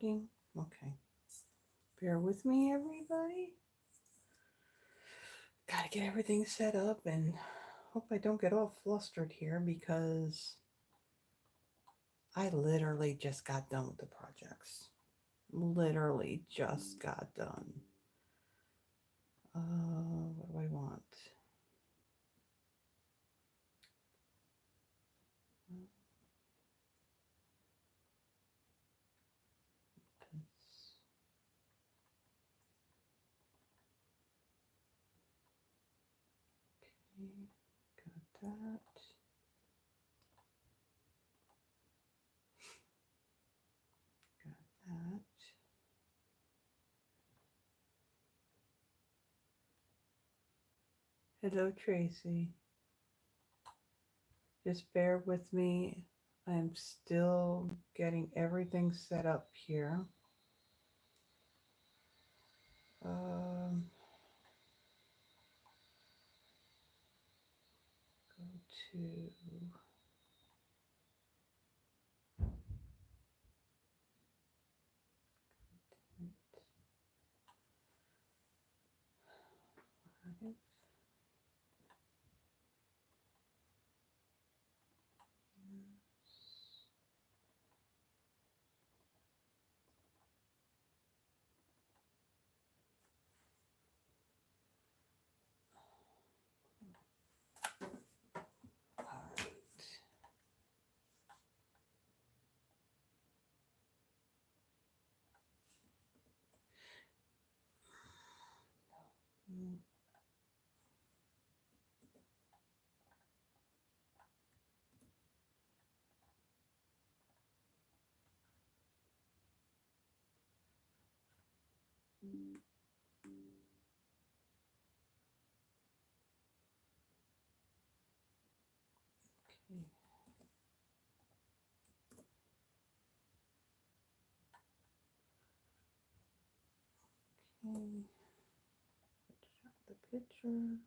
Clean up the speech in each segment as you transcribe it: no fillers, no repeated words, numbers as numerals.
working? Okay. Bear with me, everybody. Gotta get everything set up and hope I don't get all flustered here because I literally just got done with the projects. Literally just got done. What do I want? Okay, got that. Got that. Hello, Tracy. Just bear with me. I'm still getting everything set up here. Go to the picture.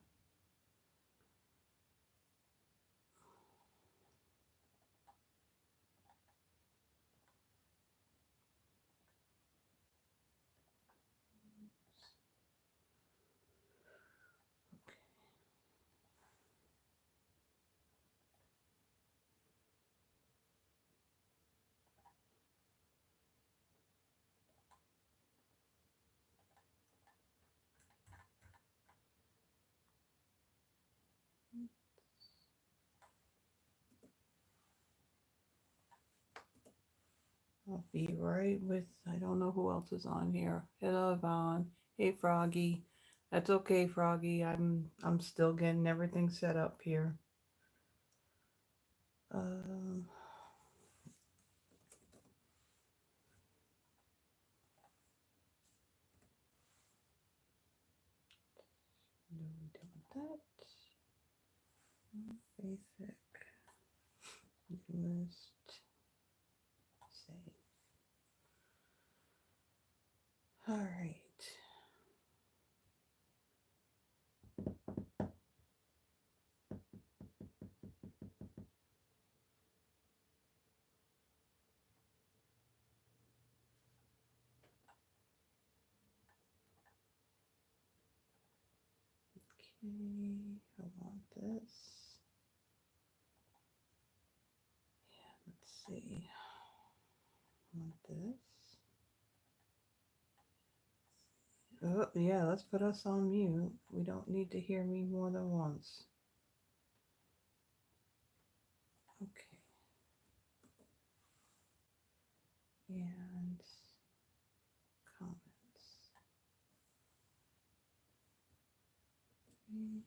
I'll be right with, I don't know who else is on here. Hello, Yvonne. Hey, Froggy. That's okay, Froggy. I'm still getting everything set up here. Um, no, we don't want that. Basic list. Save. All right. Okay, I want this. Yeah, let's see. I want this. Oh, yeah, let's put us on mute. We don't need to hear me more than once. Okay. And comments. Okay,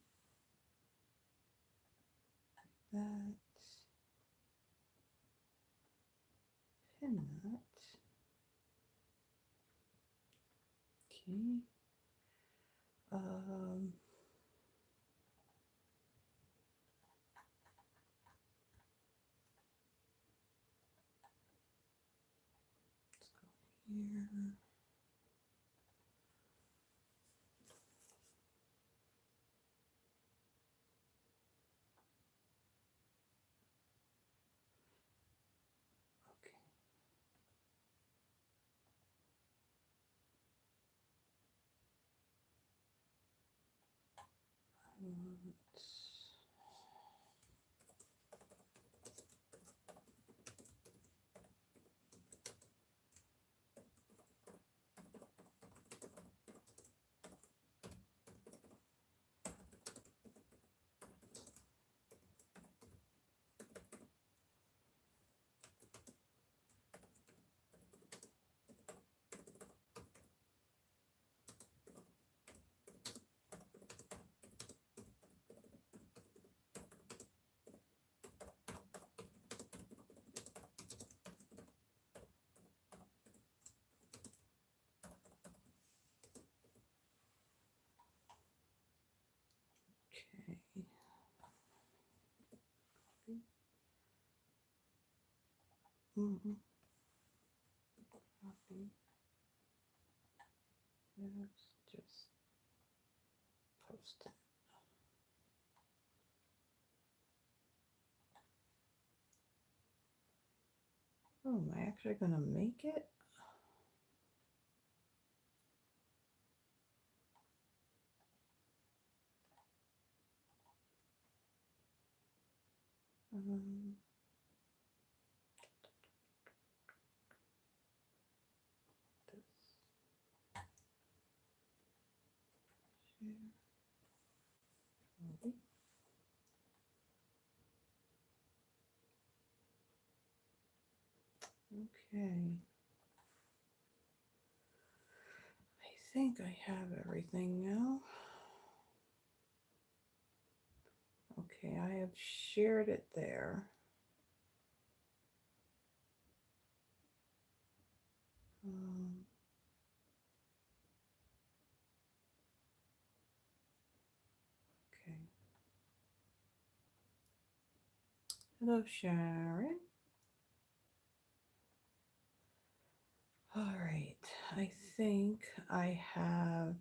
that. Pin that. Okay. Um, let's go here. Okay. Mm-hmm. Copy. Let's just post it. Oh, am I actually going to make it? Um, this. Share. Okay. I think I have everything now. Okay, I have shared it there. Okay. Hello, Sharon. All right. I think I have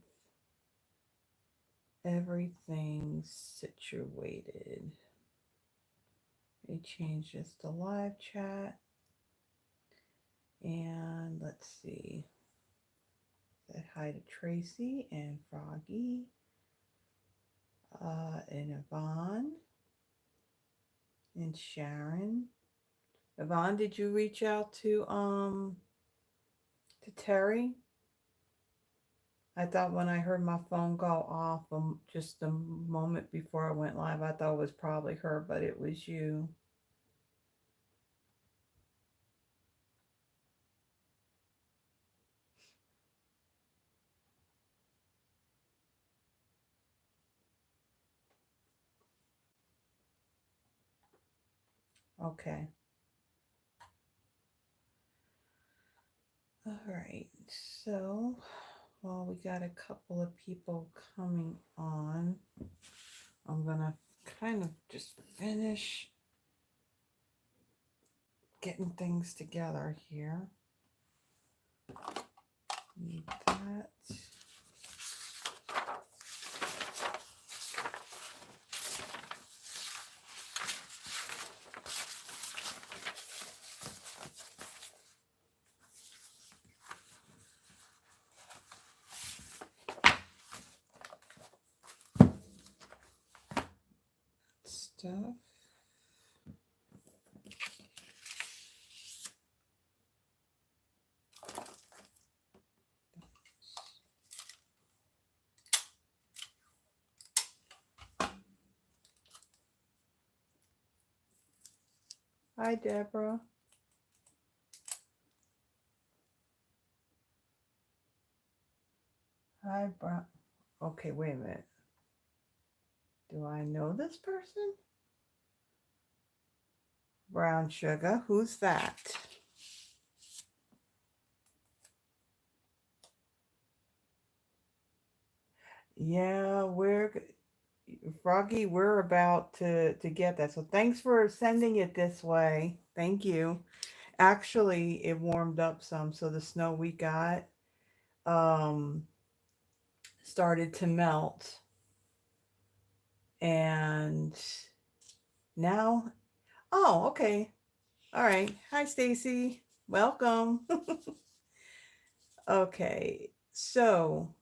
everything situated. I change this to live chat. And let's see. Say hi to Tracy and Froggy. And Yvonne. And Sharon. Yvonne, did you reach out to Terry? I thought when I heard my phone go off just a moment before I went live, I thought it was probably her, but it was you. Okay. All right. So, well, we got a couple of people coming on. I'm going to kind of just finish getting things together here. Need that. Stuff. Hi, Deborah. Hi, Brown. Okay, wait a minute. Do I know this person? Brown Sugar. Who's that? Yeah, Froggy, we're about to get that. So thanks for sending it this way. Thank you. Actually, it warmed up some, so the snow we got um started to melt. And now, oh, okay. All right. Hi, Stacy. Welcome. Okay. So,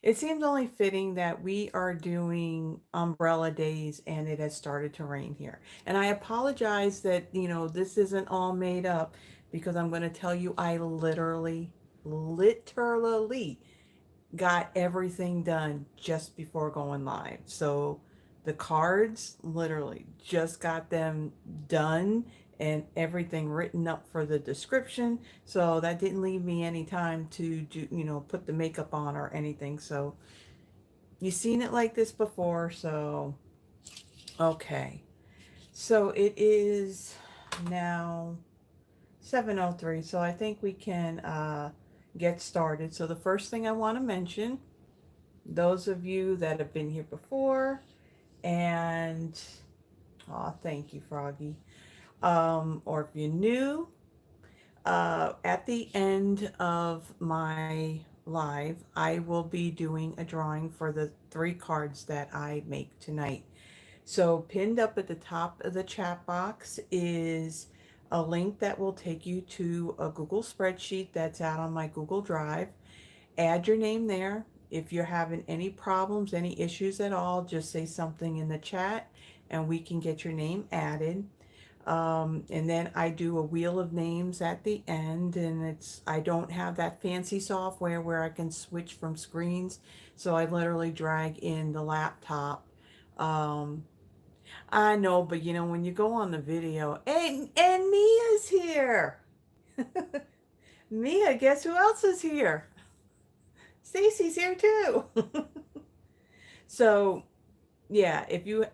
It seems only fitting that we are doing umbrella days and it has started to rain here. And I apologize that, this isn't all made up because I'm going to tell you I literally got everything done just before going live. So the cards, literally just got them done and everything written up for the description. So that didn't leave me any time to do, put the makeup on or anything. So you've seen it like this before. So, okay. So it is now 7:03. So I think we can get started. So the first thing I want to mention, those of you that have been here before, and thank you, Froggy. Or if you're new, at the end of my live, I will be doing a drawing for the 3 cards that I make tonight. So pinned up at the top of the chat box is a link that will take you to a Google spreadsheet that's out on my Google Drive. Add your name there. If you're having any problems, any issues at all, just say something in the chat and we can get your name added. And then I do a wheel of names at the end, and I don't have that fancy software where I can switch from screens, so I literally drag in the laptop. Um, I know, but when you go on the video, and Mia's here. Mia, guess who else is here? Stacy's here too. So yeah,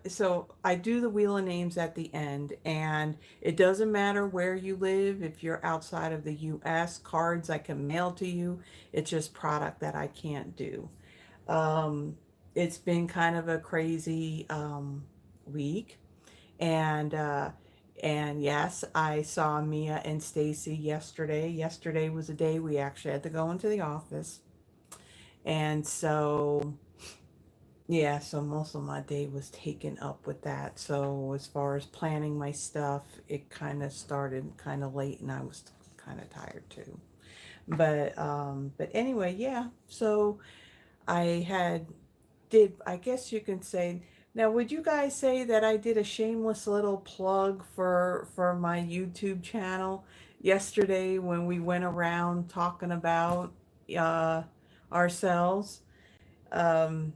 so I do the wheel of names at the end, and it doesn't matter where you live. If you're outside of the US, cards I can mail to you. It's just product that I can't do. Um, it's been kind of a crazy week, and yes, I saw Mia and Stacy yesterday. Yesterday was a day we actually had to go into the office, and so yeah, so most of my day was taken up with that. So as far as planning my stuff, it kind of started kind of late and I was kind of tired too. But anyway, yeah. So I had I guess you can say, now would you guys say that I did a shameless little plug for my YouTube channel yesterday when we went around talking about uh ourselves? Um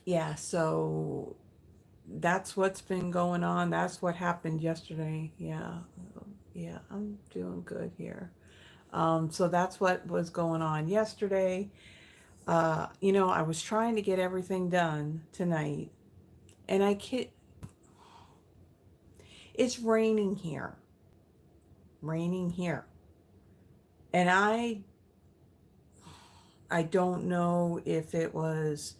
yeah, so that's what's been going on. That's what happened yesterday. Yeah. Yeah, I'm doing good here. So that's what was going on yesterday. I was trying to get everything done tonight, and it's raining here. Raining here. And I don't know if it was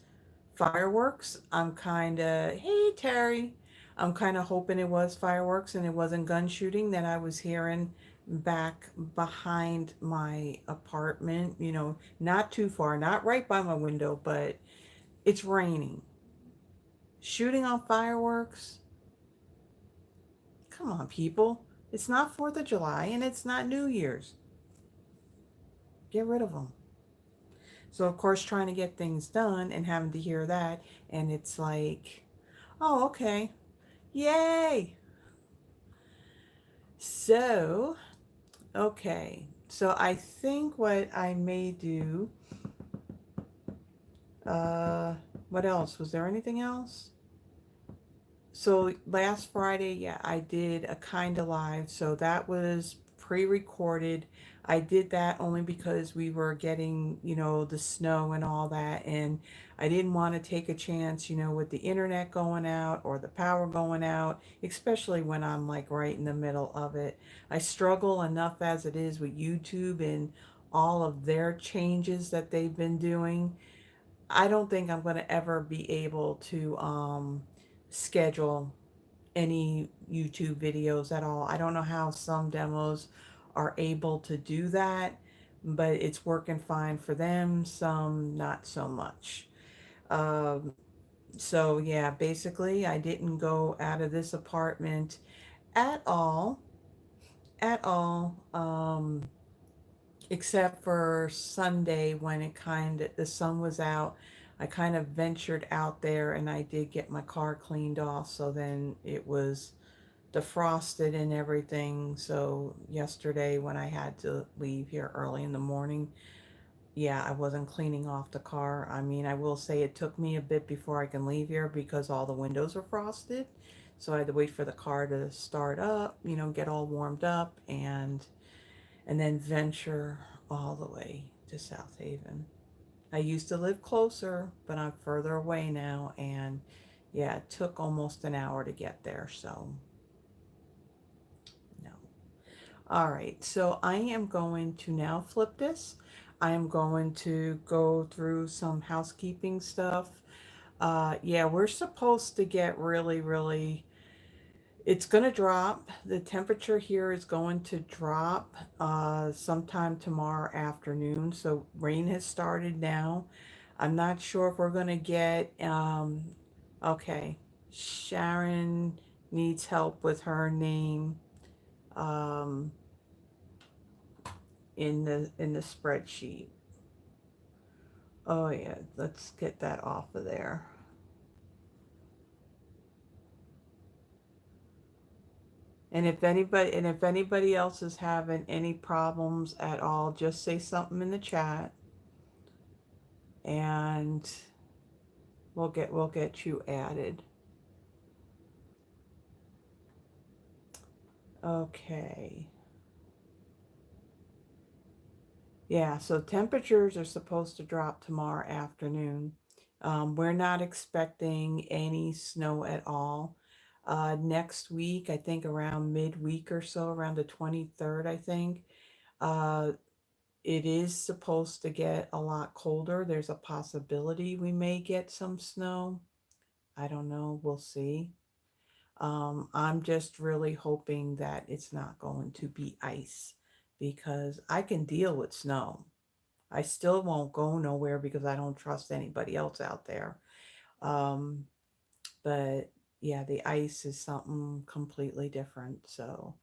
fireworks. I'm kind of, hey, Terry. I'm kind of hoping it was fireworks and it wasn't gun shooting that I was hearing back behind my apartment, not too far, not right by my window, but it's raining. Shooting on fireworks? Come on, people. It's not 4th of July and it's not New Year's. Get rid of them. So, of course, trying to get things done and having to hear that, and it's like, oh, okay. Yay! So, okay. So I think what I may do, uh, what else? Was there anything else? So last Friday, yeah, I did a kind of live. So that was pre-recorded. I did that only because we were getting, the snow and all that. And I didn't want to take a chance, with the internet going out or the power going out, especially when I'm like right in the middle of it. I struggle enough as it is with YouTube and all of their changes that they've been doing. I don't think I'm going to ever be able to schedule any YouTube videos at all. I don't know how some demos are able to do that, but it's working fine for them, some not so much. Um, so yeah, basically I didn't go out of this apartment at all, at all. except for Sunday when the sun was out. I kind of ventured out there and I did get my car cleaned off. So then it was defrosted and everything. So yesterday when I had to leave here early in the morning, yeah, I wasn't cleaning off the car. I mean, I will say it took me a bit before I can leave here because all the windows are frosted. So I had to wait for the car to start up, get all warmed up and then venture all the way to South Haven. I used to live closer, but I'm further away now and yeah, it took almost an hour to get there, so no. All right, so I am going to now flip this. I am going to go through some housekeeping stuff. Yeah, we're supposed to get really, it's going to drop. The temperature here is going to drop sometime tomorrow afternoon. So rain has started now. I'm not sure if we're going to get, okay, Sharon needs help with her name. Um, in the spreadsheet. Oh yeah, let's get that off of there. And if anybody else is having any problems at all, just say something in the chat and we'll get you added. Okay. Yeah, so temperatures are supposed to drop tomorrow afternoon. We're not expecting any snow at all. Next week, I think around midweek or so, around the 23rd, I think, uh, it is supposed to get a lot colder. There's a possibility we may get some snow. I don't know. We'll see. I'm just really hoping that it's not going to be ice because I can deal with snow. I still won't go nowhere because I don't trust anybody else out there. Um, but yeah, the ice is something completely different. So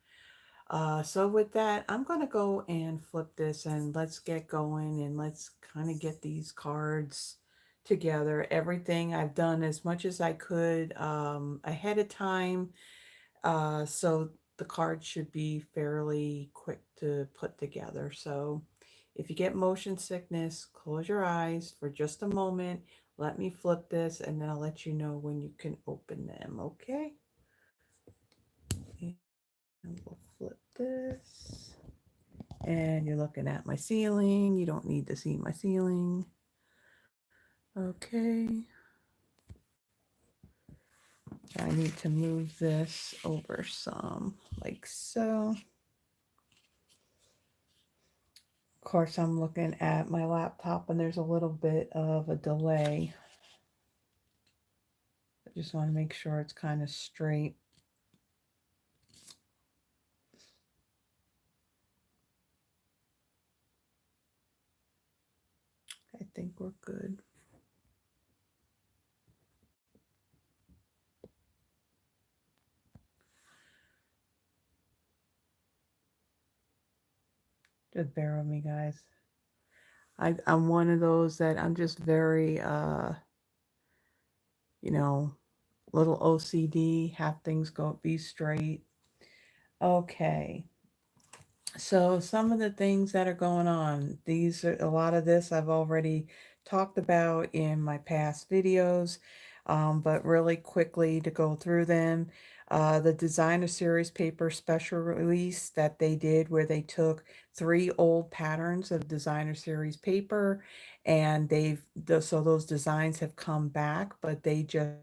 with that, I'm gonna go and flip this and let's get going and let's kind of get these cards together. Everything I've done as much as I could ahead of time, so the cards should be fairly quick to put together. So if you get motion sickness, close your eyes for just a moment. Let me flip this and then I'll let you know when you can open them, okay? And we'll flip this. And you're looking at my ceiling. You don't need to see my ceiling. Okay. I need to move this over some, like so. Of course, I'm looking at my laptop and there's a little bit of a delay. I just want to make sure it's kind of straight. I think we're good. Just bear with me, guys. I'm one of those that I'm just very, you know, little OCD, have things go be straight. Okay. So some of the things that are going on, these are a lot of this I've already talked about in my past videos, but really quickly to go through them. The designer series paper special release that they did where they took 3 old patterns of designer series paper and so those designs have come back, but they just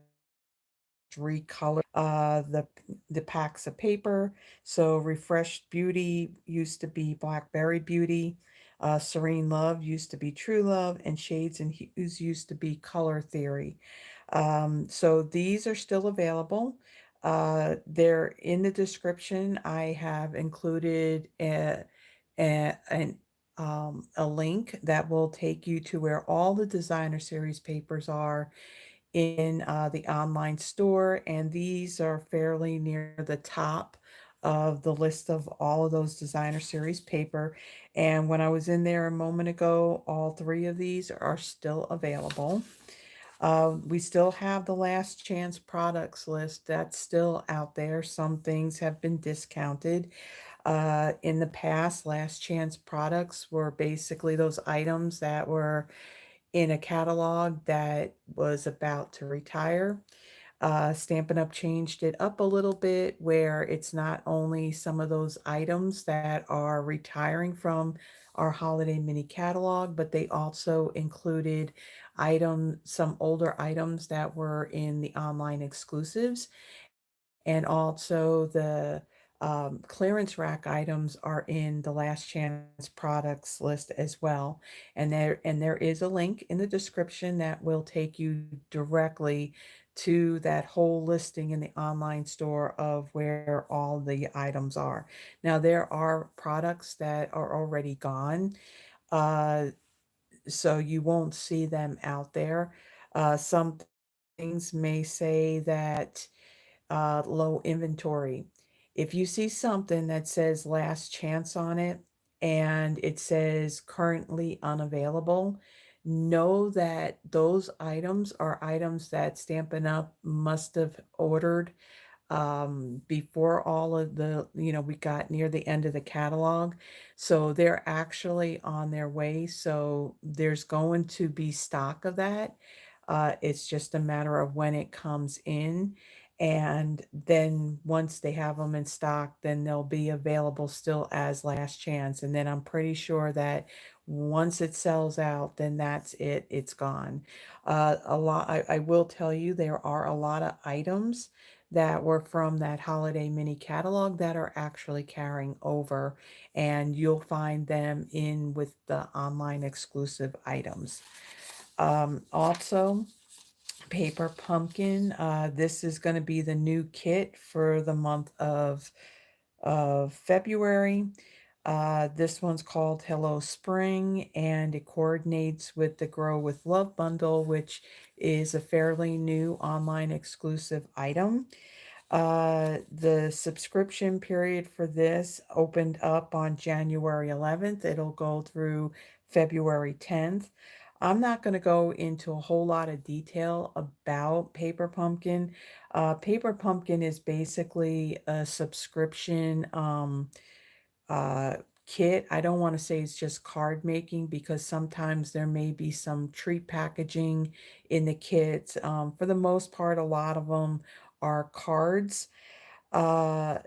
recolor the packs of paper. So Refreshed Beauty used to be Blackberry Beauty, Serene Love used to be True Love, and Shades and Hues used to be Color Theory. So these are still available. They're in the description. I have included a link that will take you to where all the designer series papers are in the online store, and these are fairly near the top of the list of all of those designer series paper. And when I was in there a moment ago, all three of these are still available. We still have the last chance products list that's still out there. Some things have been discounted. In the past, last chance products were basically those items that were in a catalog that was about to retire. Stampin' Up! Changed it up a little bit where it's not only some of those items that are retiring from our holiday mini catalog, but they also included some older items that were in the online exclusives. And also the clearance rack items are in the last chance products list as well. And there is a link in the description that will take you directly to that whole listing in the online store of where all the items are. Now there are products that are already gone, uh, so you won't see them out there. Some things may say that low inventory. If you see something that says last chance on it and it says currently unavailable, know that those items are items that Stampin' Up! Must have ordered before all of we got near the end of the catalog. So they're actually on their way. So there's going to be stock of that. It's just a matter of when it comes in. And then once they have them in stock, then they'll be available still as last chance. And then I'm pretty sure that once it sells out, then that's it, it's gone. I will tell you, there are a lot of items that were from that holiday mini catalog that are actually carrying over, and you'll find them in with the online exclusive items. Also, Paper Pumpkin. This is going to be the new kit for the month of February. This one's called Hello Spring, and it coordinates with the Grow with Love bundle, which is a fairly new online exclusive item. The subscription period for this opened up on January 11th. It'll go through February 10th. I'm not going to go into a whole lot of detail about Paper Pumpkin. Paper Pumpkin is basically a subscription uh, kit. I don't want to say it's just card making because sometimes there may be some treat packaging in the kits. For the most part, a lot of them are cards. Uh,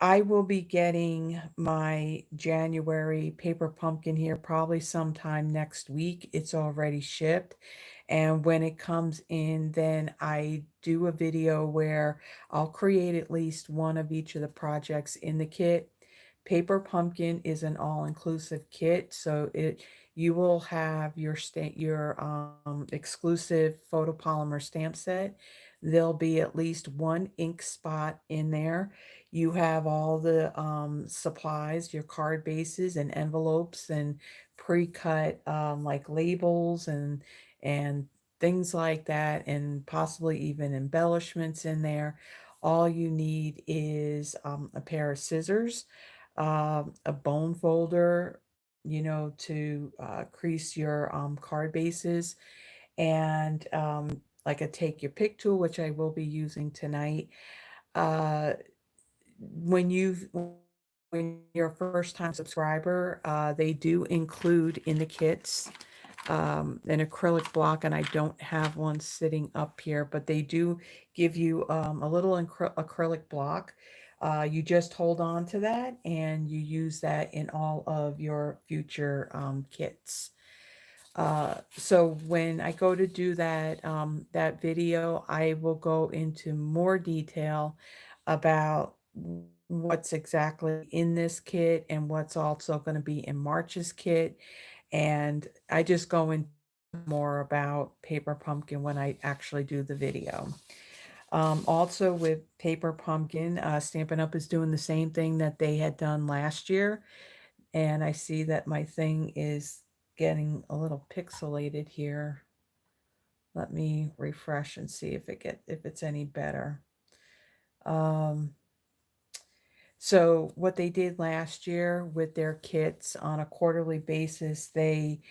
I will be getting my January Paper Pumpkin here probably sometime next week. It's already shipped. And when it comes in, then I do a video where I'll create at least one of each of the projects in the kit. Paper Pumpkin is an all-inclusive kit, so it you will have your exclusive photopolymer stamp set. There'll be at least one ink spot in there. You have all the supplies, your card bases and envelopes and pre-cut like labels and things like that, and possibly even embellishments in there. All you need is a pair of scissors, a bone folder, to crease your card bases, and like a take your pick tool, which I will be using tonight. Uh, when you're a first time subscriber, they do include in the kits an acrylic block, and I don't have one sitting up here, but they do give you a little acrylic block. You just hold on to that and you use that in all of your future kits. So when I go to do that video, I will go into more detail about what's exactly in this kit and what's also going to be in March's kit. And I just go into more about Paper Pumpkin when I actually do the video. Also with Paper Pumpkin, Stampin' Up! Is doing the same thing that they had done last year. And I see that my thing is getting a little pixelated here. Let me refresh and see if it's any better. Um, So what they did last year with their kits on a quarterly basis, they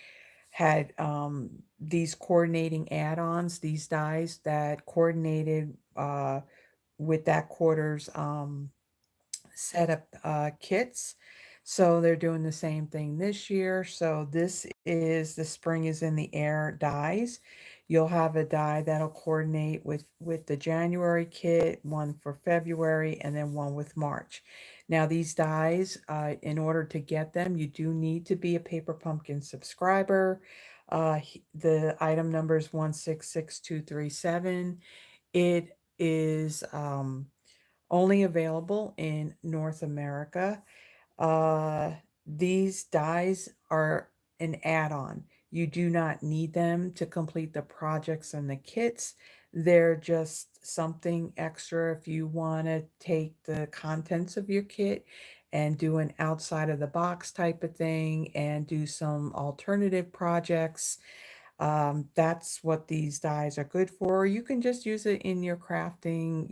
had these coordinating add-ons, these dies that coordinated with that quarter's set up kits. So they're doing the same thing this year. So this is the spring is in the air dies. You'll have a die that'll coordinate with the January kit, one for February, and then one with March. Now these dies, in order to get them, you do need to be a Paper Pumpkin subscriber. The item number is 166237. It is only available in North America. Uh, these dies are an add-on. You do not need them to complete the projects and the kits. They're just something extra if you want to take the contents of your kit and do an outside of the box type of thing and do some alternative projects. That's what these dies are good for. You can just use it in your crafting,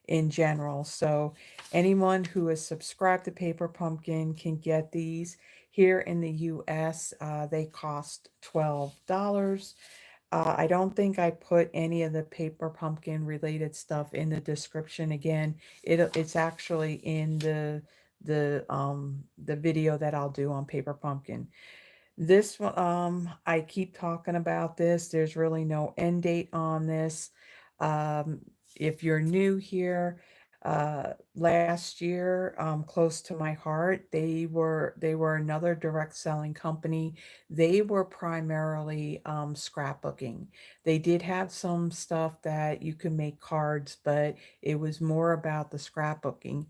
in general. So anyone who is subscribed to Paper Pumpkin can get these. Here in the US, they cost $12. I don't think I put any of the Paper Pumpkin related stuff in the description. Again, it's actually in the video that I'll do on Paper Pumpkin. This one, I keep talking about this. There's really no end date on this. Um, if you're new here, last year, close to my heart, they were another direct selling company. They were primarily scrapbooking. They did have some stuff that you can make cards, but it was more about the scrapbooking.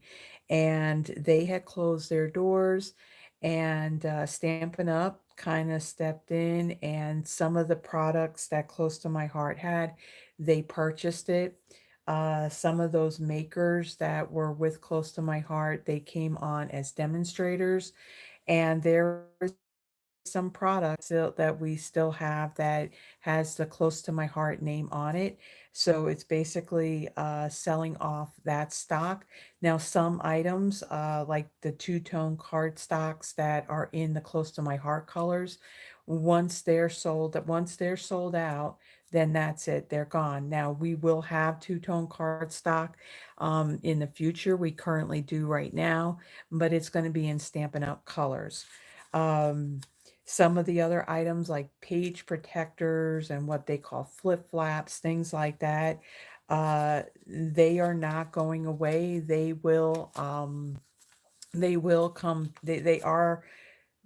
And they had closed their doors, and Stampin' Up kind of stepped in, and some of the products that Close to My Heart had, they purchased it. Some of those makers that were with Close to My Heart, they came on as demonstrators, and there is some products that we still have that has the Close to My Heart name on it. So it's basically selling off that stock. Now, some items, like the two-tone cardstocks that are in the Close to My Heart colors, once they're sold out, then that's it. They're gone. Now, we will have two-tone cardstock in the future. We currently do right now, but it's going to be in Stampin' Up colors. Um, some of the other items like page protectors and what they call flip flaps, things like that, they are not going away. They will come, they are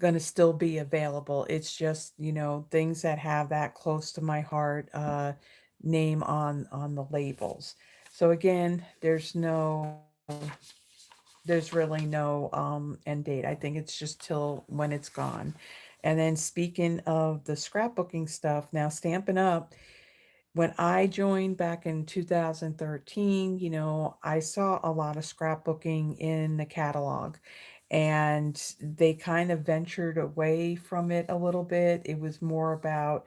going to still be available. It's just, things that have that Close to My Heart name on the labels. So again, there's really no end date. I think it's just till when it's gone. And then speaking of the scrapbooking stuff, now Stampin' Up, when I joined back in 2013, I saw a lot of scrapbooking in the catalog, and they kind of ventured away from it a little bit. It was more about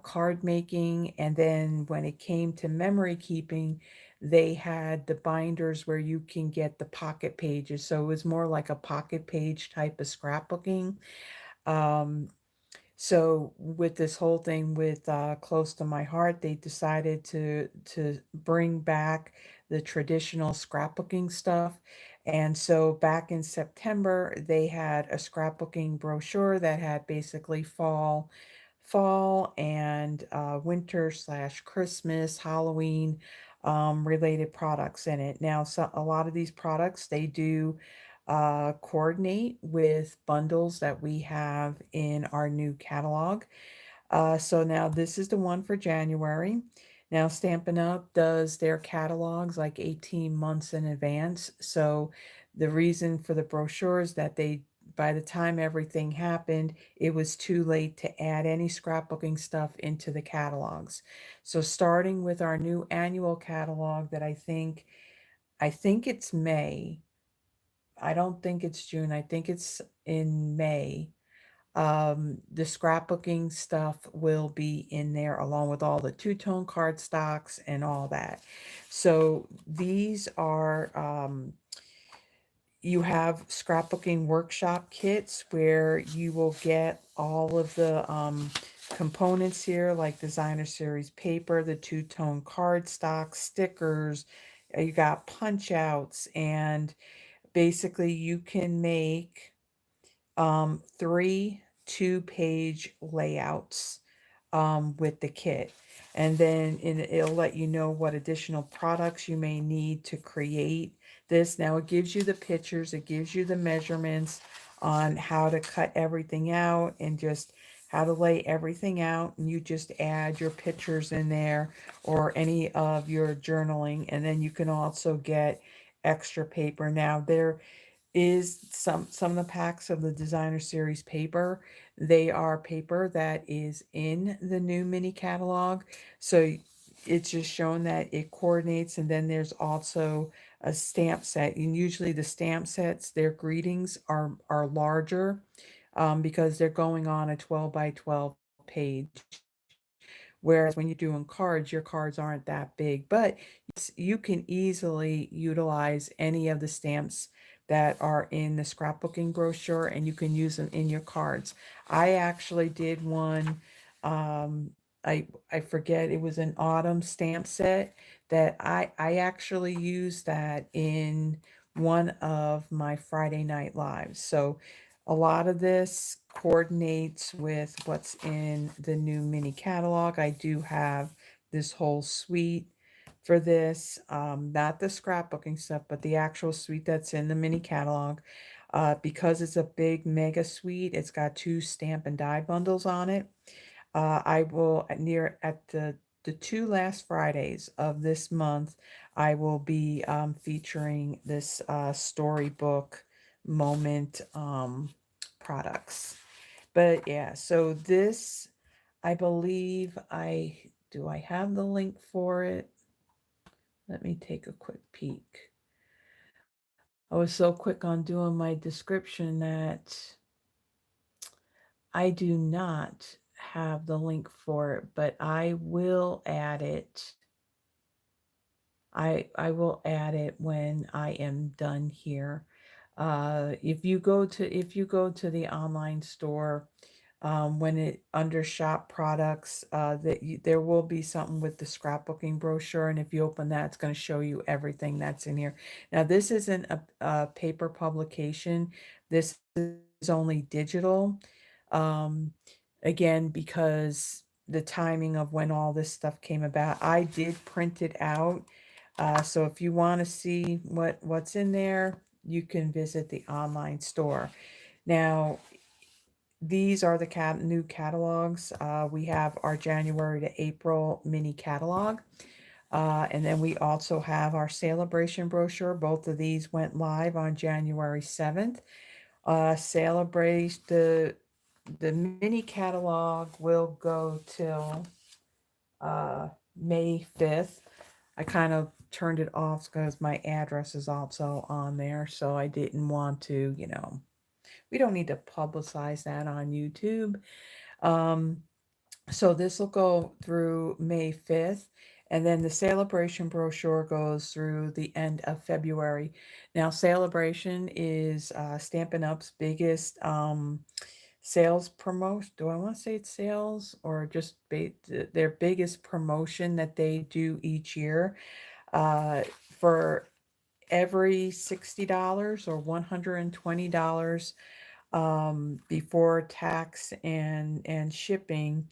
card making, and then when it came to memory keeping, they had the binders where you can get the pocket pages. So it was more like a pocket page type of scrapbooking. Um, so with this whole thing with Close to My Heart, they decided to bring back the traditional scrapbooking stuff. And so back in September, they had a scrapbooking brochure that had basically fall and winter slash Christmas, Halloween related products in it. Now, so a lot of these products, they do coordinate with bundles that we have in our new catalog. So now this is the one for January. Now Stampin' Up does their catalogs like 18 months in advance. So the reason for the brochure is that by the time everything happened, it was too late to add any scrapbooking stuff into the catalogs. So starting with our new annual catalog that I think it's May. I don't think it's June. I think it's in May. The scrapbooking stuff will be in there along with all the two-tone card stocks and all that. So these are You have scrapbooking workshop kits where you will get all of the components here, like designer series paper, the two-tone cardstock, stickers. You got punch outs, and basically you can make 3 two-page layouts with the kit. And then it'll let you know what additional products you may need to create this. Now it gives you the pictures, it gives you the measurements on how to cut everything out and just how to lay everything out. And you just add your pictures in there or any of your journaling. And then you can also get extra paper. Now there is some of the packs of the designer series paper. They are paper that is in the new mini catalog, so it's just shown that it coordinates. And then there's also a stamp set, and usually the stamp sets, their greetings are larger, because they're going on a 12 by 12 page. Whereas when you're doing cards, your cards aren't that big, but you can easily utilize any of the stamps that are in the scrapbooking brochure, and you can use them in your cards. I actually did one, um, I forget, it was an autumn stamp set that I actually used that in one of my Friday night lives. So a lot of this coordinates with what's in the new mini catalog. I do have this whole suite for this, not the scrapbooking stuff, but the actual suite that's in the mini catalog. Because it's a big mega suite, it's got 2 stamp and die bundles on it. I will at the 2 last Fridays of this month, I will be featuring this storybook moment products. But yeah, so this, I believe I have the link for it? Let me take a quick peek. I was so quick on doing my description that I do not have the link for it, but I will add it. I will add it when I am done here. If you go to the online store, when it under shop products, there will be something with the scrapbooking brochure, and if you open that, it's going to show you everything that's in here. Now this isn't a paper publication. This is only digital. Um, Again, because the timing of when all this stuff came about, I did print it out. So if you want to see what's in there, you can visit the online store. Now, these are the new catalogs. We have our January to April mini catalog. And then we also have our celebration brochure. Both of these went live on January 7th. Celebrate the mini catalog will go till May 5th. I kind of turned it off because my address is also on there, so I didn't want to, we don't need to publicize that on YouTube. Um, so this will go through May 5th, and then the celebration brochure goes through the end of February. Now, celebration is Stampin' Up's biggest sales promotion. Do I want to say it's sales or just their biggest promotion that they do each year? Uh, for every $60 or $120 before tax and shipping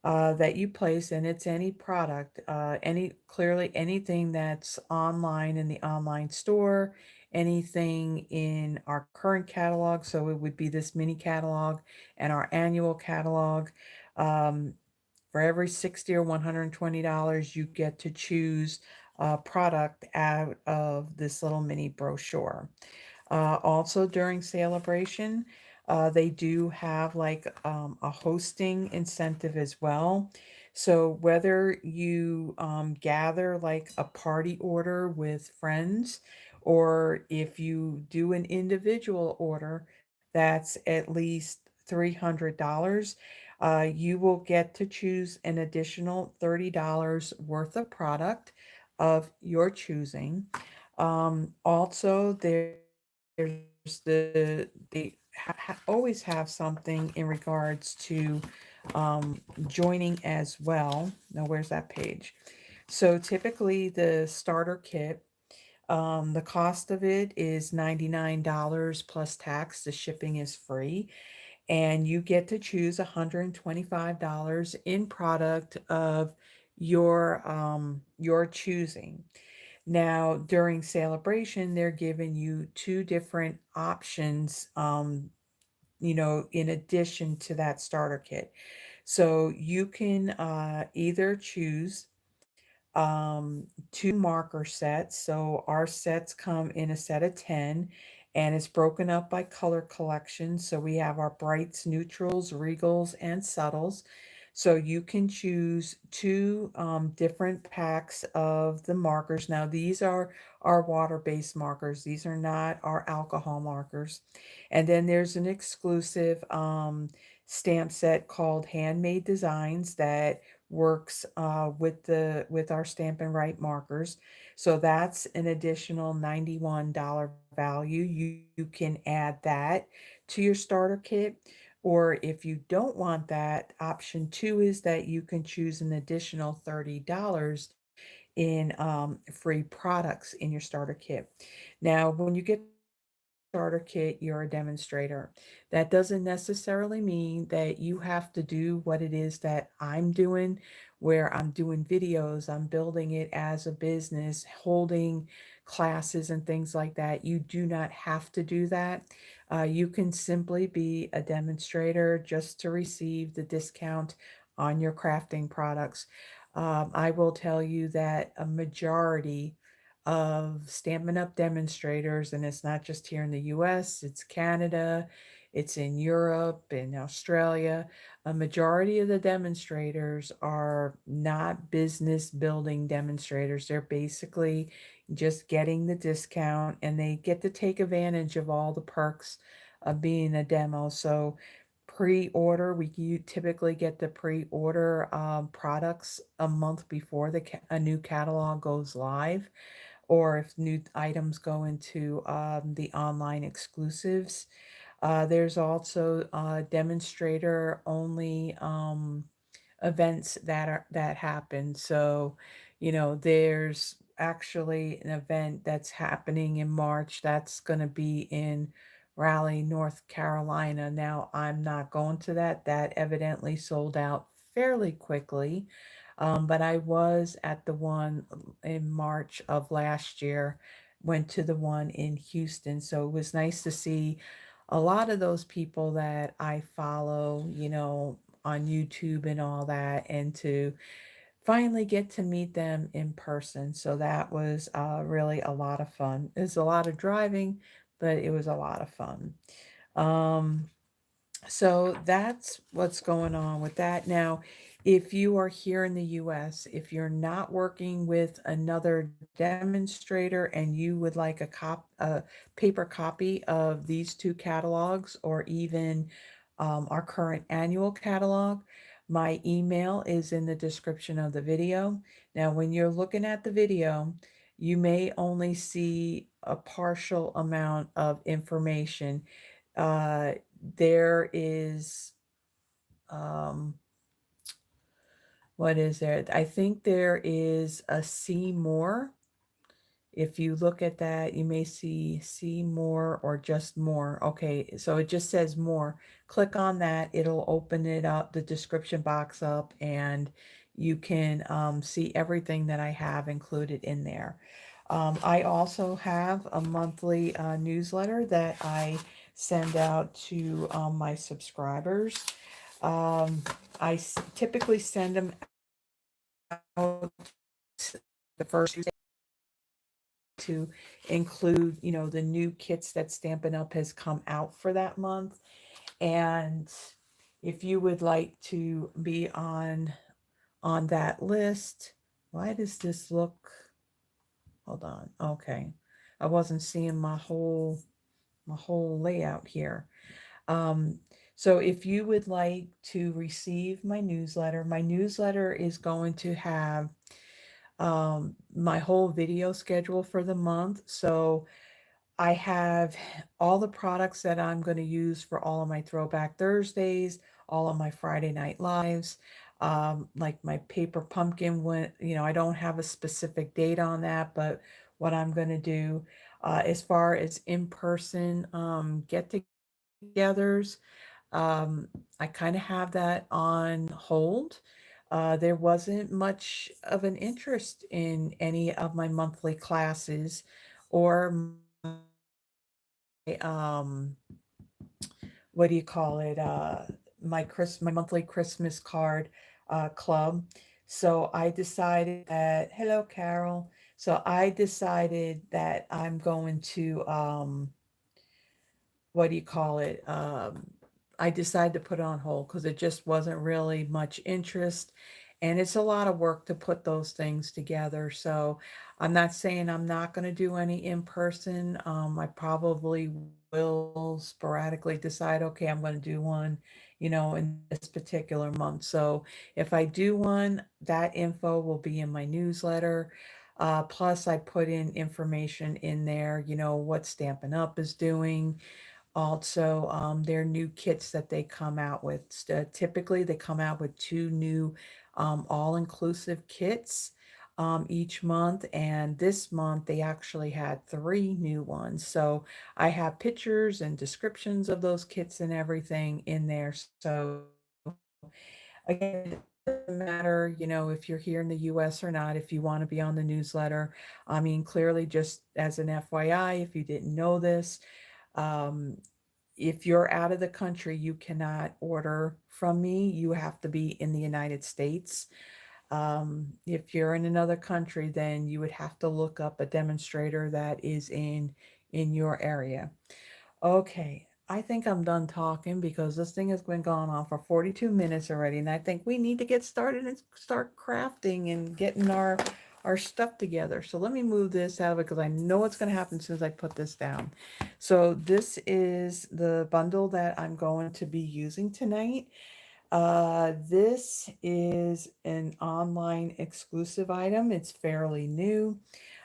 that you place, and it's any product, clearly anything that's online in the online store, anything in our current catalog. So it would be this mini catalog and our annual catalog. Um, for every 60 or $120, you get to choose a product out of this little mini brochure. Also during celebration, they do have like a hosting incentive as well. So whether you gather like a party order with friends, or if you do an individual order that's at least $300, you will get to choose an additional $30 worth of product of your choosing. Also, there there's they always have something in regards to joining as well. Now, where's that page? So typically the starter kit, the cost of it is $99 plus tax. The shipping is free, and you get to choose $125 in product of your choosing. Now, during celebration, they're giving you two different options, in addition to that starter kit. So you can either choose two marker sets. So our sets come in a set of 10, and it's broken up by color collection. So we have our brights, neutrals, regals, and subtles. So you can choose two different packs of the markers. Now, these are our water-based markers. These are not our alcohol markers. And then there's an exclusive stamp set called Handmade Designs that works with our Stampin' Right markers. So that's an additional $91 value. You can add that to your starter kit. Or if you don't want that, option two is that you can choose an additional $30 in free products in your starter kit. Now, when you get starter kit, you're a demonstrator. That doesn't necessarily mean that you have to do what it is that I'm doing, where I'm doing videos, I'm building it as a business, holding classes and things like that. You do not have to do that. You can simply be a demonstrator just to receive the discount on your crafting products. I will tell you that a majority of Stampin' Up! Demonstrators, and it's not just here in the US, it's Canada, it's in Europe, in Australia. A majority of the demonstrators are not business building demonstrators. They're basically just getting the discount, and they get to take advantage of all the perks of being a demo. So, pre-order, you typically get the pre-order products a month before a new catalog goes live, or if new items go into the online exclusives. There's also demonstrator only events that happen. So, there's actually an event that's happening in March that's going to be in Raleigh, North Carolina. Now, I'm not going to that. That evidently sold out fairly quickly. But I was at the one in March of last year, went to the one in Houston. So it was nice to see a lot of those people that I follow, on YouTube and all that, and to finally get to meet them in person. So that was really a lot of fun. It was a lot of driving, but it was a lot of fun. Um, so that's what's going on with that. Now, if you are here in the US, if you're not working with another demonstrator and you would like a paper copy of these two catalogs, or even our current annual catalog, my email is in the description of the video. Now, when you're looking at the video, you may only see a partial amount of information. There is, um, what is there? I think there is a see more. If you look at that, you may see more or just more. Okay, so it just says more. Click on that. It'll open it up, the description box up, and you can see everything that I have included in there. I also have a monthly newsletter that I send out to my subscribers. Um, typically send them out the first Tuesday to include, the new kits that Stampin' Up! Has come out for that month. And if you would like to be on that list, why does this look, hold on, okay. I wasn't seeing my whole layout here. Um, so if you would like to receive my newsletter is going to have my whole video schedule for the month. So I have all the products that I'm going to use for all of my Throwback Thursdays, all of my Friday Night Lives. Like my paper pumpkin, when I don't have a specific date on that, but what I'm going to do as far as in person get togethers, um, I kind of have that on hold. There wasn't much of an interest in any of my monthly classes or um what do you call it, my monthly Christmas card club. So I decided that, hello Carol, so I decided that I'm going to what do you call it? I decided to put it on hold because it just wasn't really much interest. And it's a lot of work to put those things together. So I'm not saying I'm not going to do any in person. I probably will sporadically decide, okay, I'm going to do one, in this particular month. So if I do one, that info will be in my newsletter. Plus, I put in information in there, what Stampin' Up is doing, also their new kits that they come out with. Typically, they come out with two new all-inclusive kits each month, and this month they actually had three new ones. So I have pictures and descriptions of those kits and everything in there. So again, it doesn't matter, if you're here in the US or not, if you want to be on the newsletter. I mean, clearly, just as an FYI, if you didn't know this, um, if you're out of the country, you cannot order from me. You have to be in the United States. If you're in another country, then you would have to look up a demonstrator that is in your area. Okay, I think I'm done talking because this thing has been going on for 42 minutes already, and I think we need to get started and start crafting and getting our stuff together. So let me move this out of it because I know what's going to happen as soon as I put this down. So this is the bundle that I'm going to be using tonight. This is an online exclusive item. It's fairly new.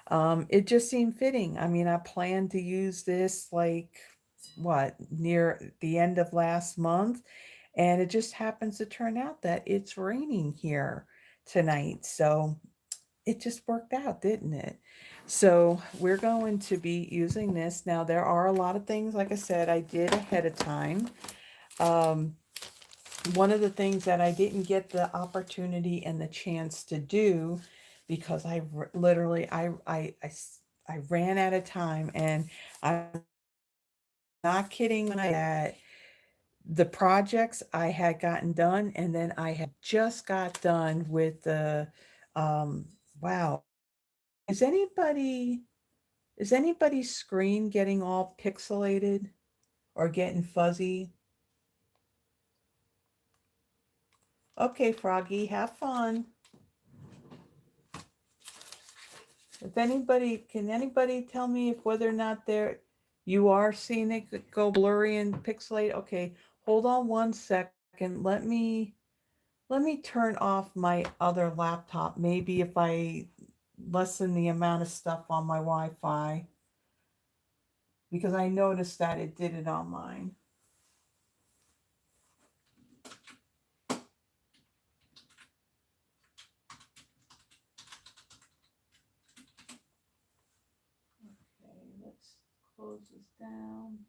It just seemed fitting. I mean, I planned to use this like what, near the end of last month, and it just happens to turn out that it's raining here tonight. So it just worked out, didn't it? So we're going to be using this. Now, there are a lot of things, like I said, I did ahead of time. Um, one of the things that I didn't get the opportunity and the chance to do because literally I ran out of time, and I'm not kidding when I that the projects I had gotten done, and then I had just got done with the wow. Is anybody is anybody's screen getting all pixelated or getting fuzzy? Okay, Froggy, have fun. If anybody, can anybody tell me if whether or not you are seeing it go blurry and pixelate? Okay, hold on one second. Let me turn off my other laptop. Maybe if I lessen the amount of stuff on my Wi-Fi, because I noticed that it did it on mine. Okay, let's close this down.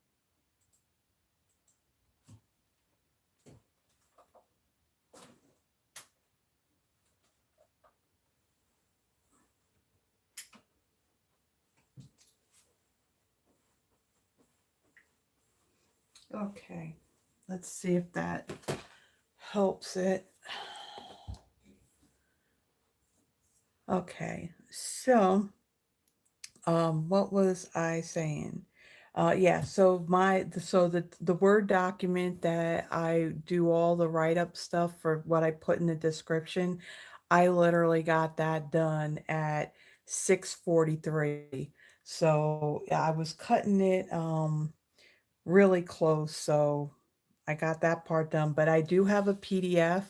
Okay, let's see if that helps it. Okay, so what was I saying? Yeah, so the Word document that I do all the write-up stuff for what I put in the description, I literally got that done at 6:43. So yeah, I was cutting it really close, so I got that part done, but I do have a PDF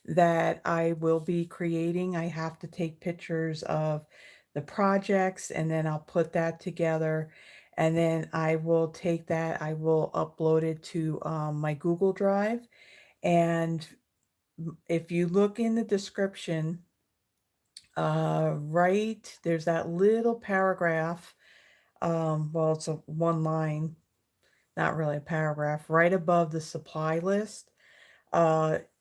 that I will be creating. I have to take pictures of the projects and then I'll put that together. And then I will take that, I will upload it to my Google Drive. And if you look in the description, right, there's that little paragraph. Well, it's a one line, not really a paragraph, right above the supply list.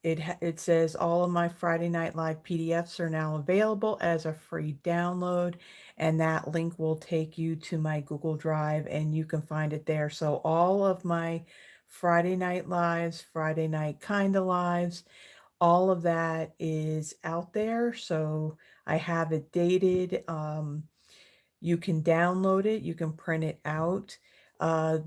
It says all of my Friday Night Live PDFs are now available as a free download, and that link will take you to my Google Drive, and you can find it there. So all of my Friday Night Lives, Friday Night Kinda Lives, all of that is out there. So I have it dated. You can download it, you can print it out.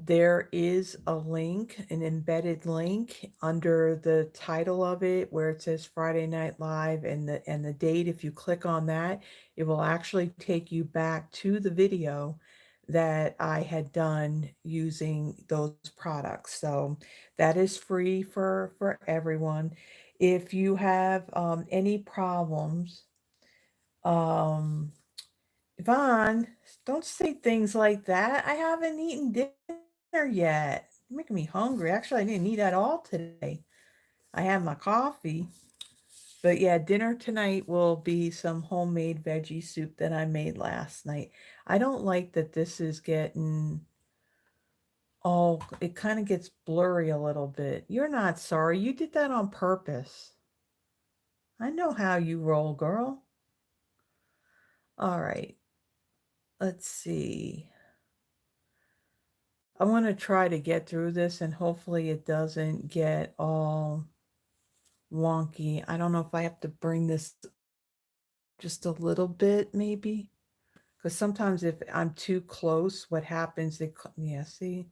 There is a link, an embedded link under the title of it where it says Friday Night Live and the date. If you click on that, it will actually take you back to the video that I had done using those products. So that is free for everyone. If you have any problems, um, Yvonne, don't say things like that. I haven't eaten dinner yet. You're making me hungry. Actually, I didn't eat at all today. I had my coffee. But yeah, dinner tonight will be some homemade veggie soup that I made last night. I don't like that this is getting all, it kind of gets blurry a little bit. You're not sorry. You did that on purpose. I know how you roll, girl. All right. Let's see. I want to try to get through this and hopefully it doesn't get all wonky. I don't know if I have to bring this just a little bit maybe, because sometimes if I'm too close, what happens, yeah, see,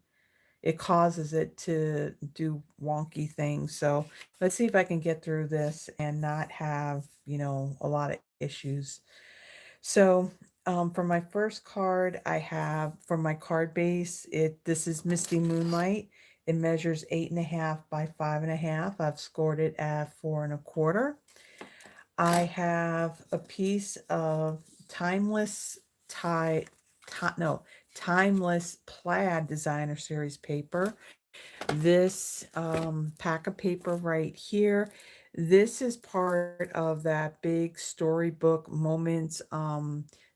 it causes it to do wonky things. So let's see if I can get through this and not have, a lot of issues. So for my first card, I have from my card base, this is Misty Moonlight. It measures 8.5 by 5.5. I've scored it at 4.25. I have a piece of timeless tie, no, timeless plaid designer series paper. This pack of paper right here, this is part of that big storybook moments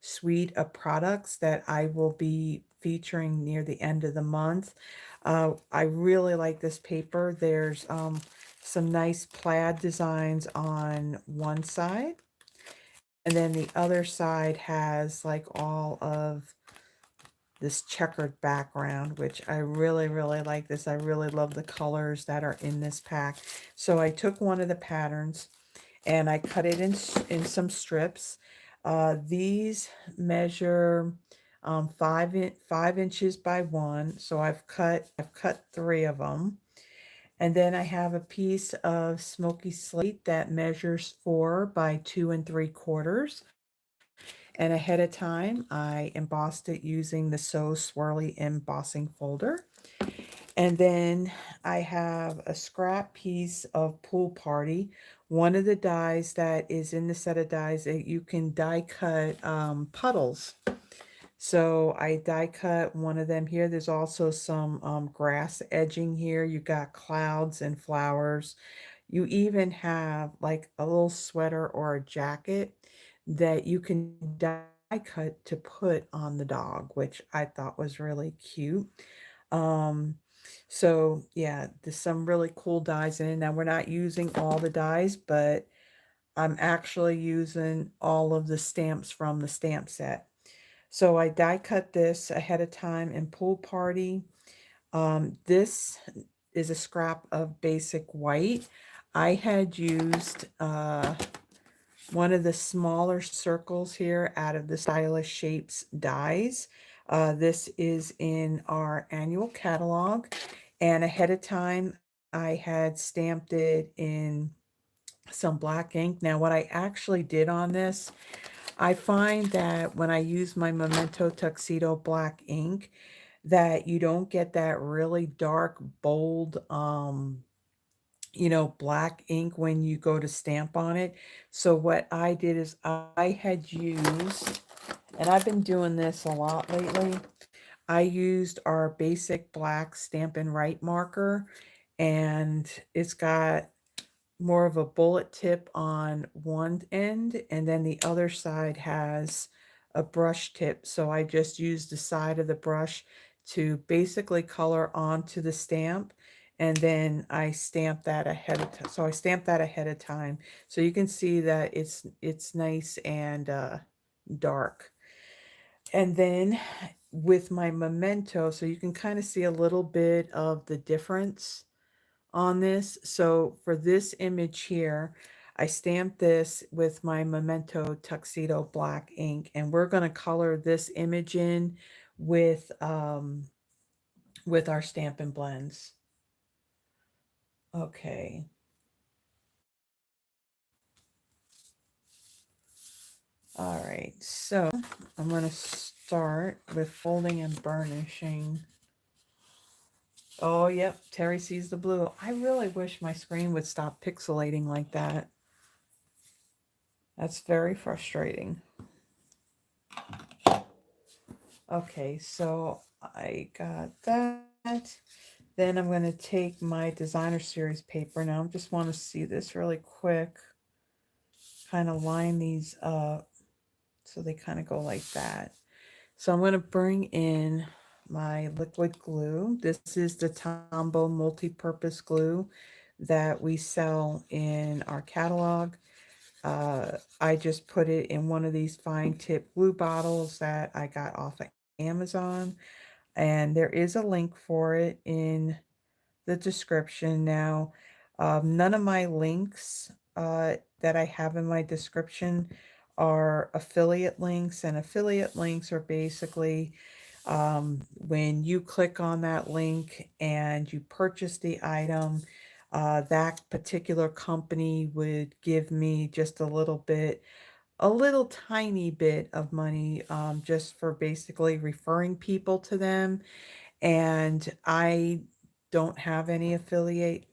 suite of products that I will be featuring near the end of the month. I really like this paper. There's some nice plaid designs on one side, and then the other side has like all of this checkered background, which I really, really like this. I really love the colors that are in this pack. So I took one of the patterns and I cut it in some strips. These measure 5 inches by 1. So I've cut 3 of them. And then I have a piece of Smoky Slate that measures 4 by 2 3/4. And ahead of time, I embossed it using the So Swirly embossing folder. And then I have a scrap piece of Pool Party. One of the dies that is in the set of dies that you can die cut puddles. So I die cut one of them here. There's also some grass edging here. You got clouds and flowers. You even have like a little sweater or a jacket that you can die cut to put on the dog, which I thought was really cute. Um, so yeah, there's some really cool dies in it. Now we're not using all the dies, but I'm actually using all of the stamps from the stamp set. So I die cut this ahead of time in Pool Party. This is a scrap of basic white. I had used one of the smaller circles here out of the Stylish Shapes dies. This is in our annual catalog. And ahead of time, I had stamped it in some black ink. Now, what I actually did on this, I find that when I use my Memento Tuxedo black ink, that you don't get that really dark, bold, black ink when you go to stamp on it. So what I did is I had used, and I've been doing this a lot lately, I used our basic black Stampin' Right marker, and it's got more of a bullet tip on one end, and then the other side has a brush tip. So I just used the side of the brush to basically color onto the stamp, and then I stamp that ahead of time. So I stamped that ahead of time. So you can see that it's nice and dark. And then with my memento, so you can kind of see a little bit of the difference on this. So for this image here, I stamped this with my Memento Tuxedo black ink, and we're going to color this image in with our Stampin' Blends. Okay. All right. So I'm going to start with folding and burnishing. Oh, yep. Terry sees the blue. I really wish my screen would stop pixelating like that. That's very frustrating. Okay, so I got that. Then I'm going to take my designer series paper. Now I just want to see this really quick. Kind of line these up so they kind of go like that. So I'm going to bring in my liquid glue. This is the Tombow multi-purpose glue that we sell in our catalog. I just put it in one of these fine tip glue bottles that I got off of Amazon, and there is a link for it in the description. Now, none of my links that I have in my description are affiliate links, and affiliate links are basically when you click on that link and you purchase the item, that particular company would give me just a little tiny bit of money, just for basically referring people to them. And I don't have any affiliate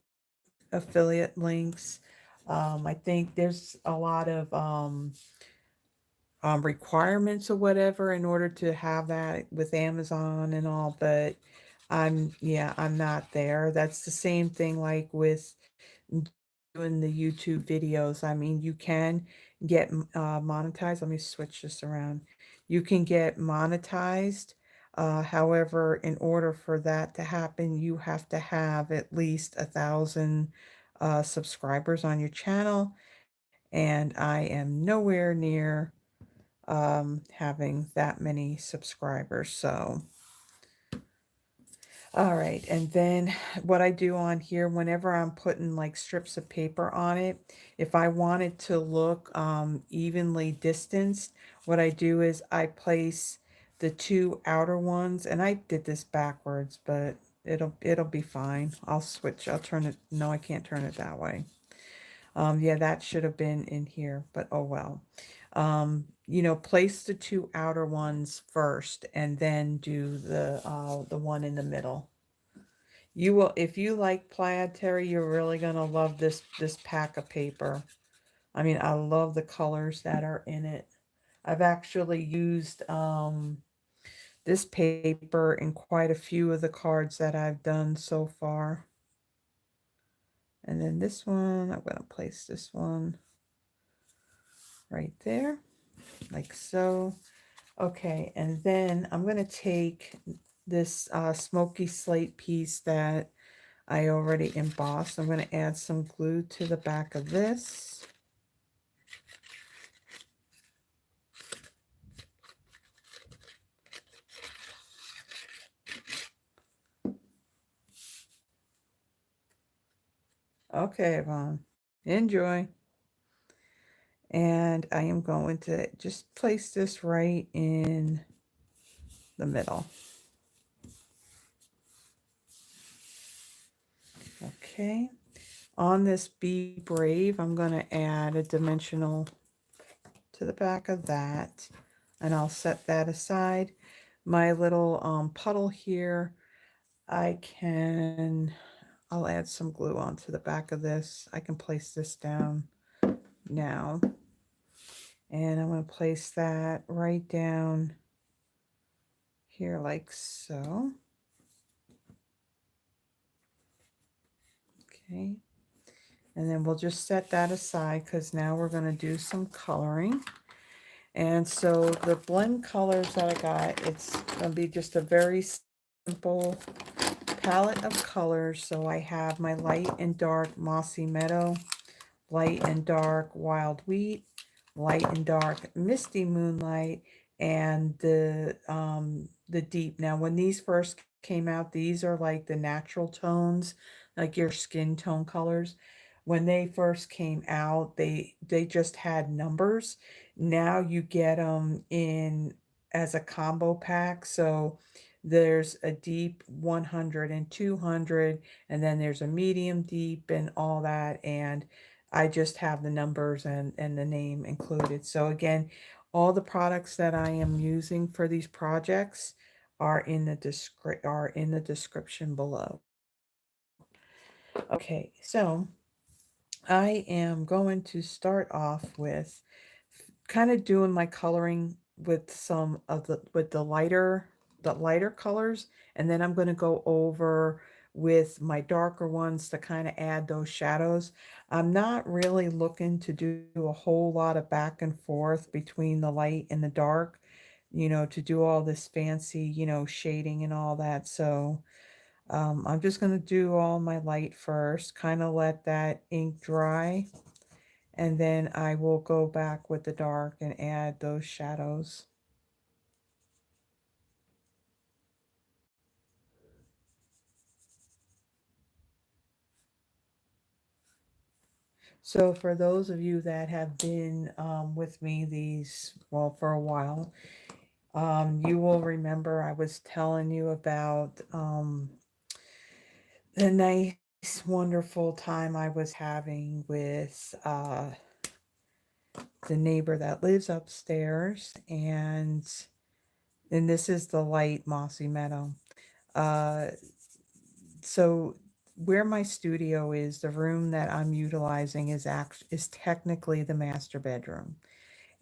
links. I think there's a lot of requirements or whatever in order to have that with Amazon and all, but yeah, I'm not there. That's the same thing like with doing the YouTube videos. I mean, you can get monetized. Let me switch this around. You can get monetized. However, in order for that to happen, you have to have at least 1,000 subscribers on your channel, and I am nowhere near having that many subscribers. So, all right. And then what I do on here, whenever I'm putting like strips of paper on it, if I want it to look evenly distanced, what I do is I place the two outer ones, and I did this backwards, but it'll be fine. I'll switch. I'll turn it. No, I can't turn it that way. Yeah, that should have been in here, but oh well. Place the two outer ones first and then do the one in the middle. You will, if you like plaid, Terry, you're really gonna love this pack of paper. I mean, I love the colors that are in it. I've actually used this paper in quite a few of the cards that I've done so far. And then this one, I'm gonna place this one right there, like so. Okay, and then I'm going to take this Smoky Slate piece that I already embossed. I'm going to add some glue to the back of this. Okay, Yvonne, enjoy. And I am going to just place this right in the middle. Okay, on this Be Brave, I'm going to add a dimensional to the back of that, and I'll set that aside. My little puddle here, I'll add some glue onto the back of this. I can place this down now. And I'm going to place that right down here like so. Okay. And then we'll just set that aside because now we're going to do some coloring. And so the blend colors that I got, it's going to be just a very simple palette of colors. So I have my light and dark mossy meadow, light and dark wild wheat, light and dark misty moonlight, and the deep. Now when these first came out, these are like the natural tones, like your skin tone colors. When they first came out, they just had numbers. Now you get them in as a combo pack. So there's a deep 100 and 200, and then there's a medium deep and all that. And I just have the numbers and the name included. So again, all the products that I am using for these projects are in the description below. Okay, so I am going to start off with kind of doing my coloring with some of the lighter colors, and then I'm going to go over with my darker ones to kind of add those shadows. I'm not really looking to do a whole lot of back and forth between the light and the dark, to do all this fancy, shading and all that. So I'm just going to do all my light first, kind of let that ink dry, and then I will go back with the dark and add those shadows. So for those of you that have been with me for a while, you will remember I was telling you about the nice, wonderful time I was having with the neighbor that lives upstairs, and this is the light mossy meadow. Uh, so where my studio is, the room that I'm utilizing is technically the master bedroom.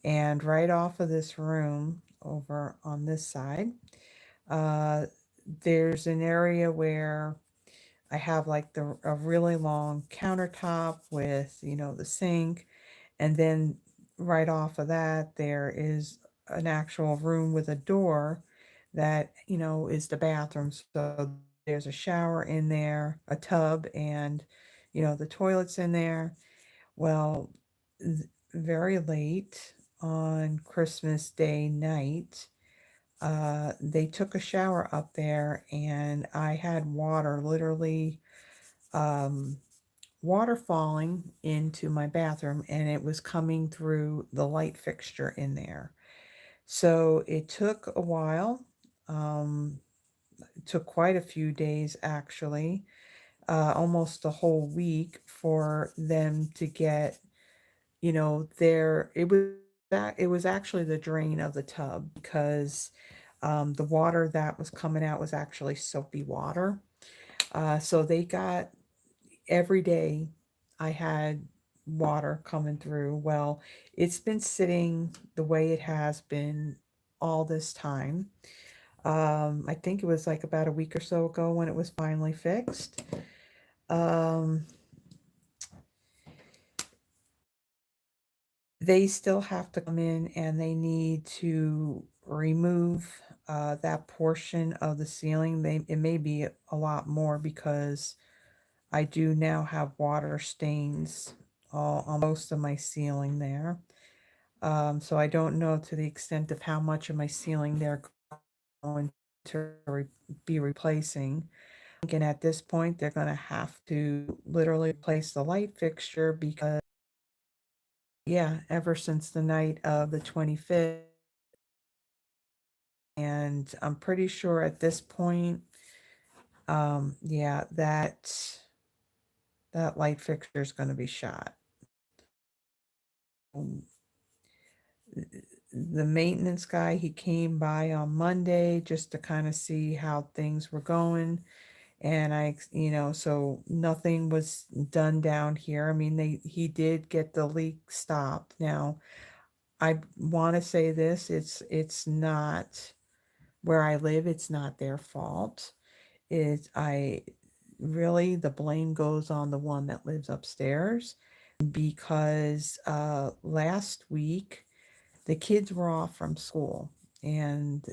And right off of this room over on this side, uh, there's an area where I have like a really long countertop with, the sink. And then right off of that, there is an actual room with a door that, is the bathroom. So there's a shower in there, a tub, and, the toilet's in there. Well, very late on Christmas Day night, they took a shower up there, and I had water, literally, um, water falling into my bathroom, and it was coming through the light fixture in there. So it took a while. It took quite a few days, actually, almost a whole week for them to get, there. It was actually the drain of the tub, because the water that was coming out was actually soapy water. So they got every day I had water coming through. Well, it's been sitting the way it has been all this time. I think it was like about a week or so ago when it was finally fixed. Um, they still have to come in and they need to remove that portion of the ceiling. It may be a lot more because I do now have water stains all on most of my ceiling there. So I don't know to the extent of how much of my ceiling they're going to be replacing. And at this point, they're going to have to literally replace the light fixture because, yeah, ever since the night of the 25th, and I'm pretty sure at this point, yeah, that light fixture is going to be shot. Um, the maintenance guy, he came by on Monday just to kind of see how things were going. And so nothing was done down here. I mean, he did get the leak stopped. Now, I want to say this, it's not where I live, it's not their fault. It's I really the blame goes on the one that lives upstairs because last week the kids were off from school, and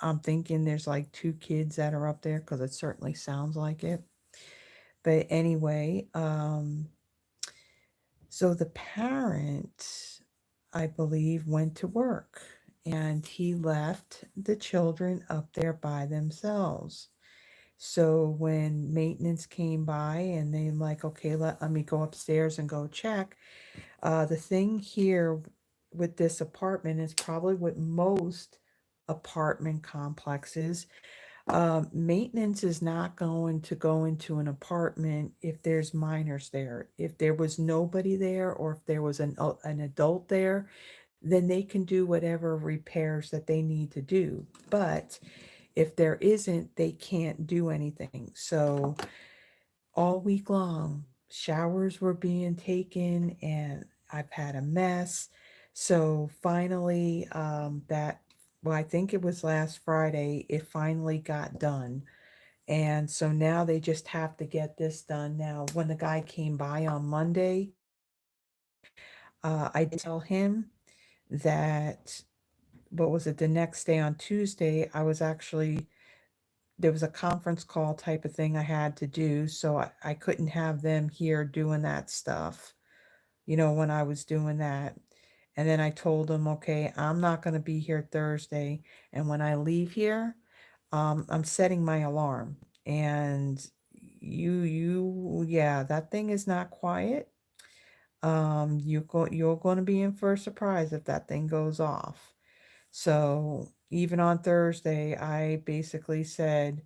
I'm thinking there's like two kids that are up there because it certainly sounds like it. But anyway, so the parent, I believe, went to work and he left the children up there by themselves. So when maintenance came by and they like, okay, let me go upstairs and go check. The thing here with this apartment is probably with most apartment complexes. Maintenance is not going to go into an apartment if there's minors there. If there was nobody there or if there was an adult there, then they can do whatever repairs that they need to do. But if there isn't, they can't do anything. So all week long, showers were being taken and I've had a mess. So finally, well, I think it was last Friday, it finally got done. And so now they just have to get this done. Now, when the guy came by on Monday, I did tell him that, what was it, the next day on Tuesday, there was a conference call type of thing I had to do. So I couldn't have them here doing that stuff, when I was doing that. And then I told them, okay, I'm not going to be here Thursday. And when I leave here, I'm setting my alarm. And yeah, that thing is not quiet. You're going to be in for a surprise if that thing goes off. So even on Thursday, I basically said,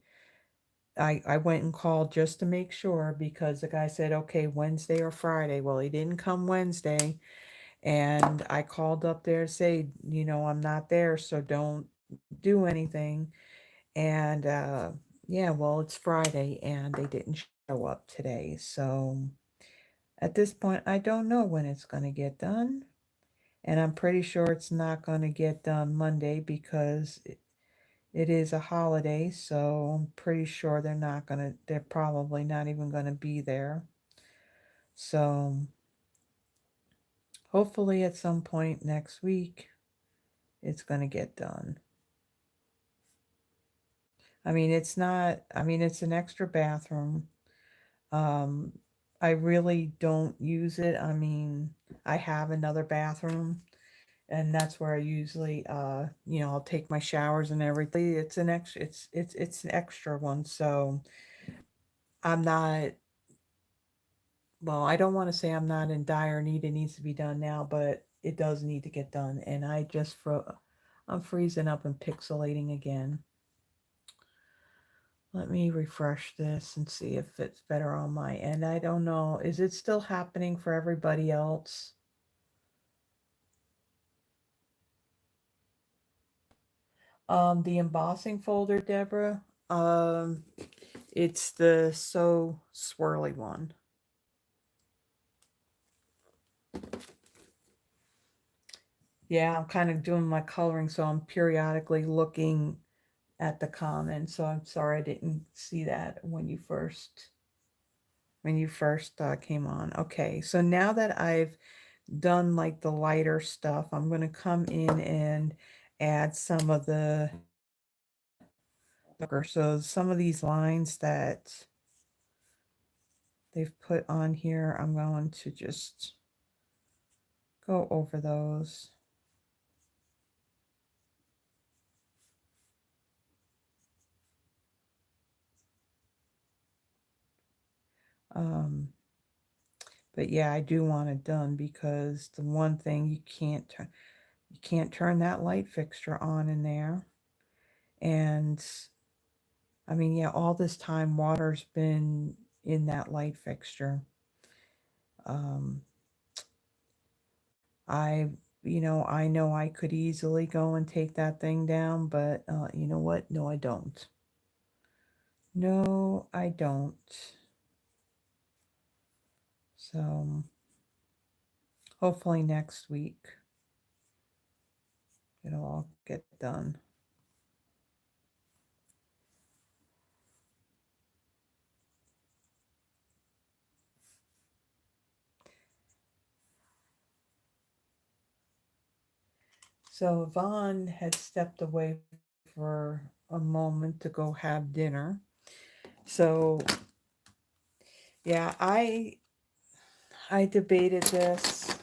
I went and called just to make sure because the guy said, okay, Wednesday or Friday. Well, he didn't come Wednesday. And I called up there to say, I'm not there, so don't do anything. And yeah, well, it's Friday and they didn't show up today. So at this point, I don't know when it's going to get done. And I'm pretty sure it's not going to get done Monday because it is a holiday. So I'm pretty sure they're probably not even going to be there. So hopefully at some point next week, it's going to get done. It's an extra bathroom. Um, I really don't use it. I have another bathroom and that's where I usually, I'll take my showers and everything. It's an extra one. So I'm not, well, I don't want to say I'm not in dire need. It needs to be done now, but it does need to get done. And I'm freezing up and pixelating again. Let me refresh this and see if it's better on my end. I don't know. Is it still happening for everybody else? The embossing folder, Deborah. It's the So Swirly one. Yeah, I'm kind of doing my coloring, so I'm periodically looking at the comments. So I'm sorry I didn't see that when you first came on. Okay, so now that I've done like the lighter stuff, I'm going to come in and add some of the darker. So some of these lines that they've put on here, I'm going to just go over those. Um, but yeah, I do want it done because the one thing you can't turn that light fixture on in there. And yeah, all this time water's been in that light fixture. Um, I know I could easily go and take that thing down, but you know what? No, I don't. No, I don't. So hopefully next week it'll all get done. So Yvonne had stepped away for a moment to go have dinner. So yeah, I debated this.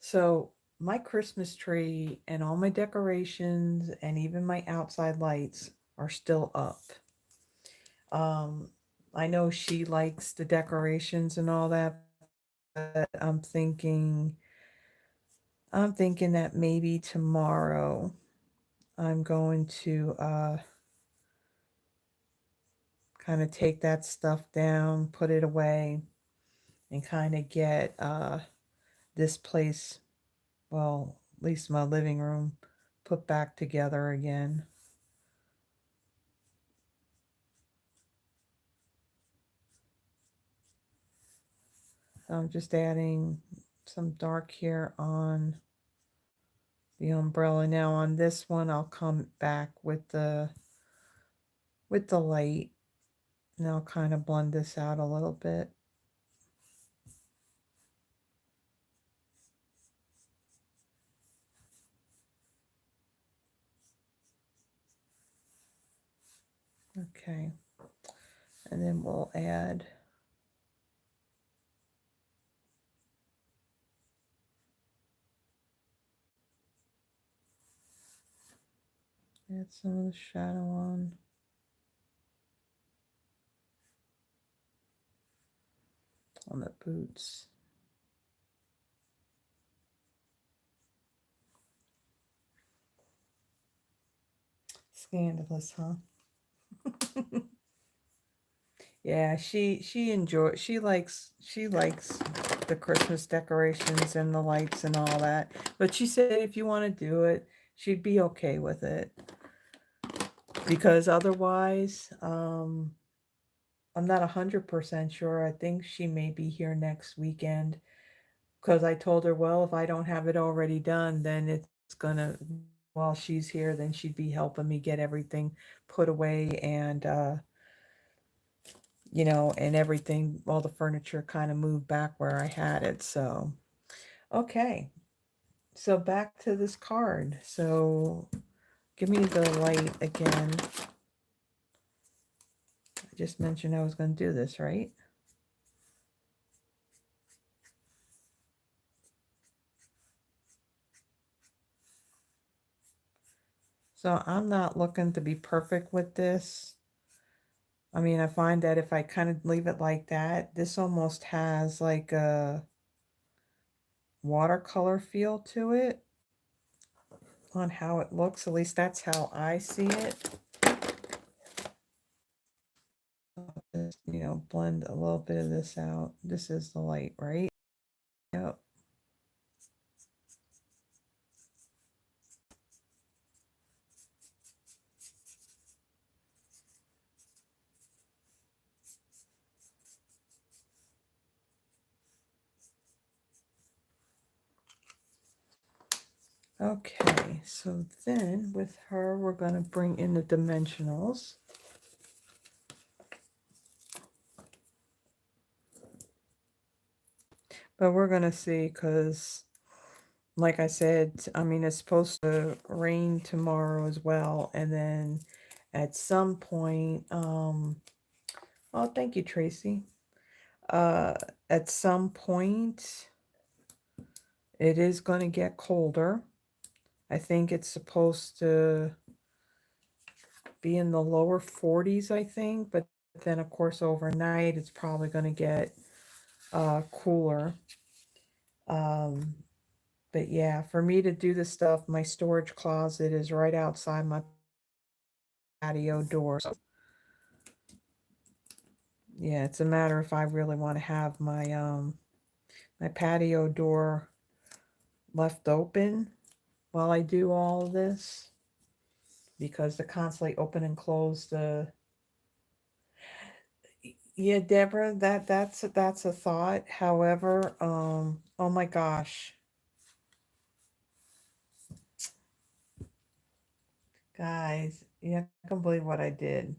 So my Christmas tree and all my decorations and even my outside lights are still up. Um, I know she likes the decorations and all that, but I'm thinking that maybe tomorrow I'm going to kind of take that stuff down, put it away, and kind of get this place, well, at least my living room, put back together again. So I'm just adding some dark here on the umbrella. Now on this one, I'll come back with the light, and I'll kind of blend this out a little bit. Okay, and then we'll add some of the shadow on the boots. Scandalous, huh? Yeah, she likes the Christmas decorations and the lights and all that. But she said if you want to do it, she'd be okay with it. Because otherwise, I'm not 100% sure. I think she may be here next weekend. Because I told her, well, if I don't have it already done, then it's gonna, while she's here, then she'd be helping me get everything put away and and everything, all the furniture kind of moved back where I had it. So, okay. So back to this card. So give me the light again. I just mentioned I was going to do this, right? So I'm not looking to be perfect with this. I mean, I find that if I kind of leave it like that, this almost has like a watercolor feel to it on how it looks. At least that's how I see it. Just, blend a little bit of this out. This is the light, right? Yep. Okay, so then with her, we're going to bring in the dimensionals. But we're going to see because, like I said, I mean, it's supposed to rain tomorrow as well. And then at some point, oh, thank you, Tracy. At some point, it is going to get colder. I think it's supposed to be in the lower 40s, I think. But then, of course, overnight, it's probably going to get cooler. But yeah, for me to do this stuff, my storage closet is right outside my patio door. So yeah, it's a matter if I really want to have my patio door left open while I do all of this, because to constantly open and close the yeah, Deborah, that's a thought. However, oh my gosh, guys, yeah, I can't believe what I did.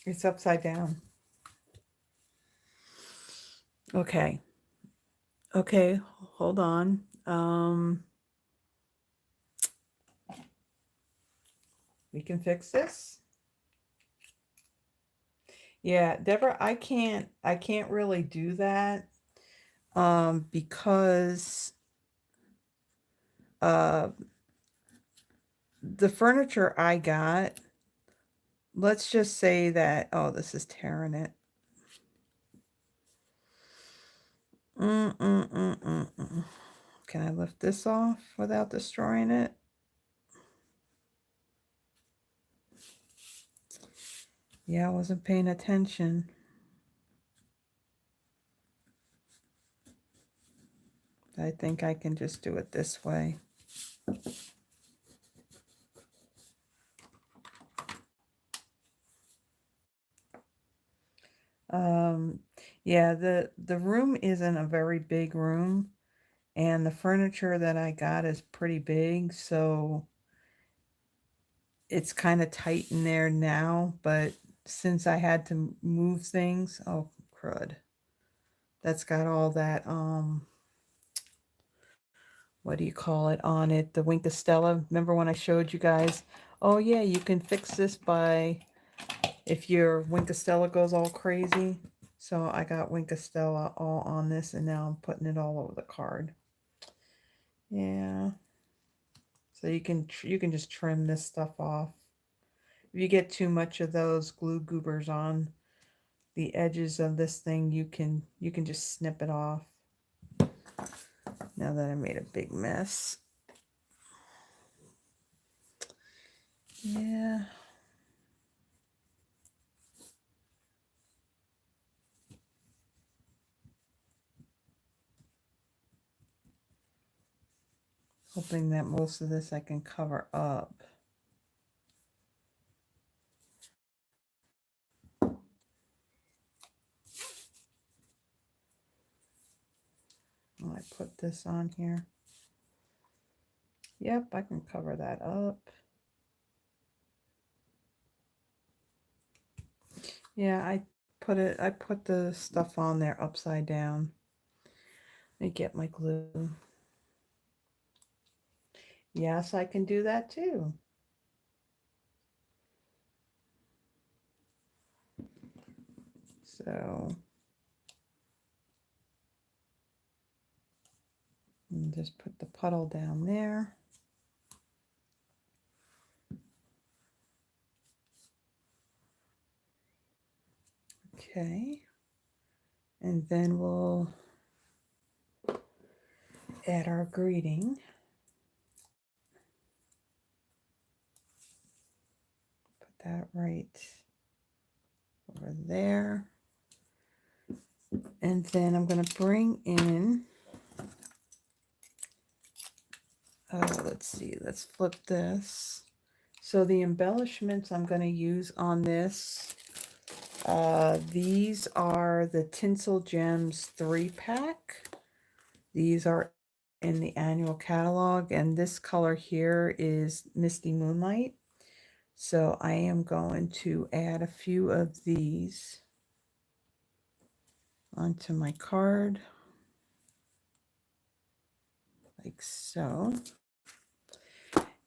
It's upside down. Okay. Okay, hold on. We can fix this. Yeah, Deborah, I can't really do that because uh the furniture I got, let's just say that, oh, this is tearing it. Can I lift this off without destroying it? Yeah, I wasn't paying attention. I think I can just do it this way. Yeah, the room isn't a very big room, and the furniture that I got is pretty big, so it's kind of tight in there now, but since I had to move things, oh crud. That's got all that what do you call it on it? The Wink of Stella. Remember when I showed you guys? Oh yeah, you can fix this by if your Wink of Stella goes all crazy. So I got Wink of Stella all on this, and now I'm putting it all over the card. Yeah. So you can just trim this stuff off. If you get too much of those glue goobers on the edges of this thing, you can just snip it off. Now that I made a big mess. Yeah. Hoping that most of this I can cover up. I put this on here. Yep, I can cover that up. Yeah, I put the stuff on there upside down. Let me get my glue. Yes, I can do that too. So and just put the puddle down there. Okay. And then we'll add our greeting. Put that right over there. And then I'm going to bring in, let's see, let's flip this. So the embellishments I'm going to use on this, these are the Tinsel Gems 3-pack. These are in the annual catalog, and this color here is Misty Moonlight. So I am going to add a few of these onto my card, like so.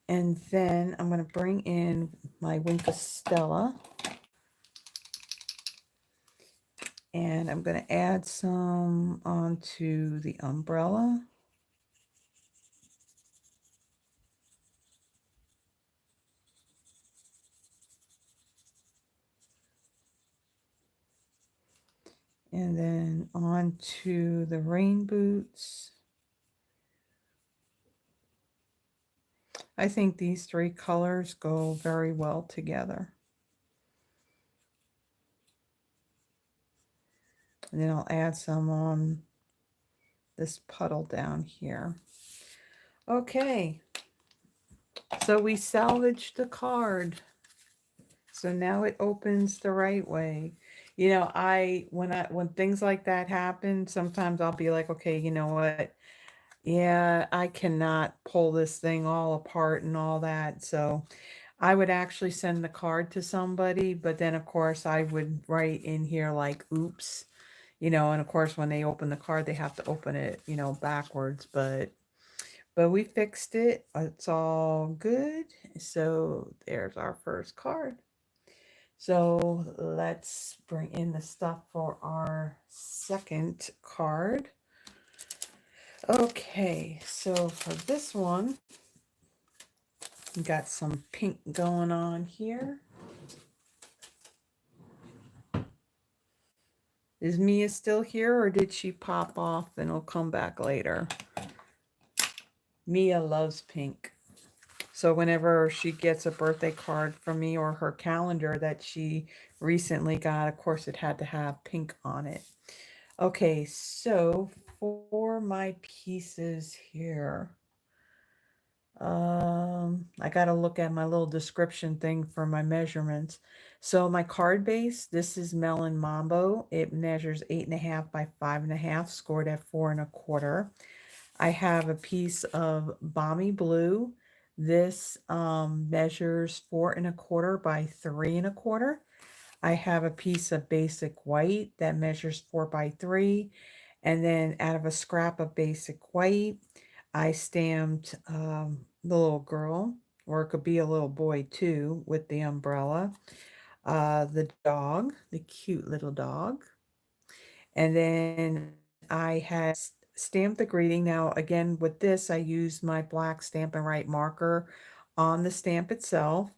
And then I'm going to bring in my Wink of Stella. And I'm going to add some onto the umbrella. And then onto the rain boots. I think these three colors go very well together. And then I'll add some on this puddle down here. Okay, so we salvaged the card. So now it opens the right way. You know, when things like that happen, sometimes I'll be like, okay, you know what? Yeah, I cannot pull this thing all apart and all that. So I would actually send the card to somebody, but then of course I would write in here like, oops, you know, and of course when they open the card, they have to open it, you know, backwards, but we fixed it. It's all good. So there's our first card. So let's bring in the stuff for our second card. Okay, so for this one, we got some pink going on here. Is Mia still here or did she pop off and will come back later? Mia loves pink. So whenever she gets a birthday card from me or her calendar that she recently got, of course it had to have pink on it. Okay, so for my pieces here, I got to look at my little description thing for my measurements. So my card base, this is Melon Mambo. It measures 8.5 by 5.5, scored at 4.25. I have a piece of Balmy Blue. This measures 4.25 by 3.25. I have a piece of basic white that measures 4 by 3. And then out of a scrap of basic white, I stamped the little girl, or it could be a little boy too, with the umbrella, the dog, the cute little dog. And then I had stamped the greeting. Now, again, with this, I used my black Stampin' Right marker on the stamp itself.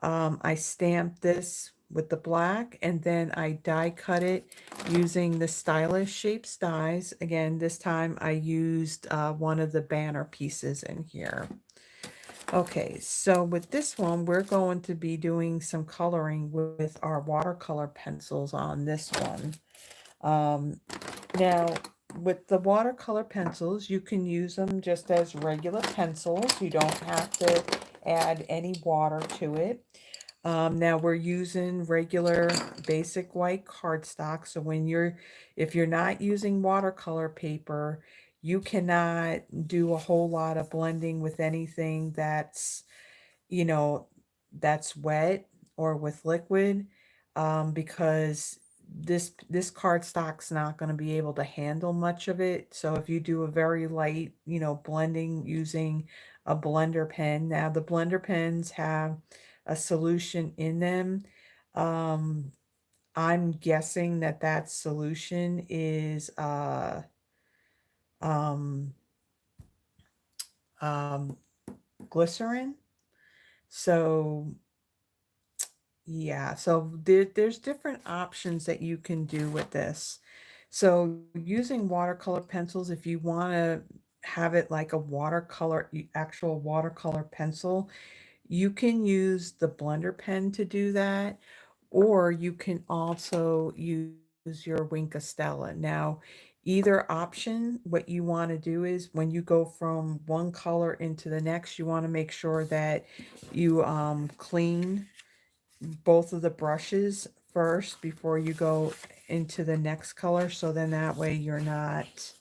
I stamped this with the black and then I die cut it using the Stylish Shapes dies. Again, this time I used one of the banner pieces in here. Okay, so with this one, we're going to be doing some coloring with our watercolor pencils on this one. Now, with the watercolor pencils, you can use them just as regular pencils. You don't have to add any water to it. Now we're using regular basic white cardstock. So if you're not using watercolor paper, you cannot do a whole lot of blending with anything that's, you know, that's wet or with liquid, because this cardstock's not going to be able to handle much of it. So if you do a very light, you know, blending using a blender pen, now the blender pens have a solution in them. Um, I'm guessing that that solution is um, um, glycerin. So yeah, so there's different options that you can do with this. So using watercolor pencils, if you want to have it like a watercolor, actual watercolor pencil, you can use the blender pen to do that, or you can also use your Wink Stella. Now, either option, what you want to do is when you go from one color into the next, you want to make sure that you clean both of the brushes first before you go into the next color. So then that way you're not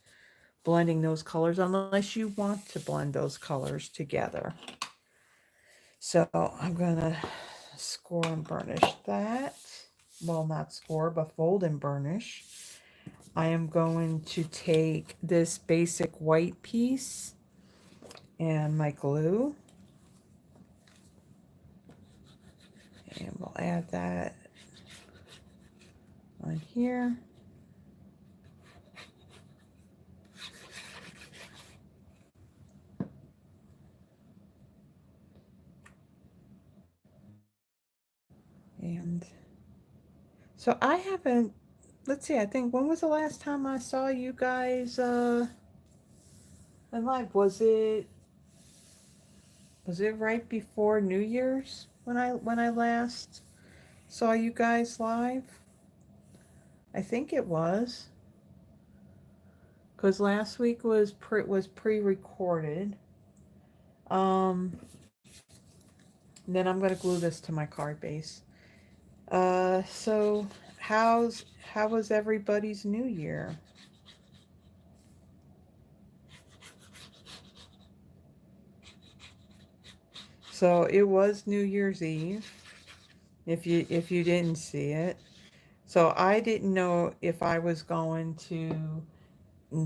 blending those colors unless you want to blend those colors together. So I'm gonna score and burnish that. Well, not score, but fold and burnish. I am going to take this basic white piece and my glue, and we'll add that on here. And so I haven't, let's see, I think, when was the last time I saw you guys in live? Was it right before New Year's when I last saw you guys live? I think it was. Because last week was pre-recorded. Um, then I'm gonna glue this to my card base. So how was everybody's New Year? So it was New Year's Eve. If you didn't see it, So I didn't know if I was going to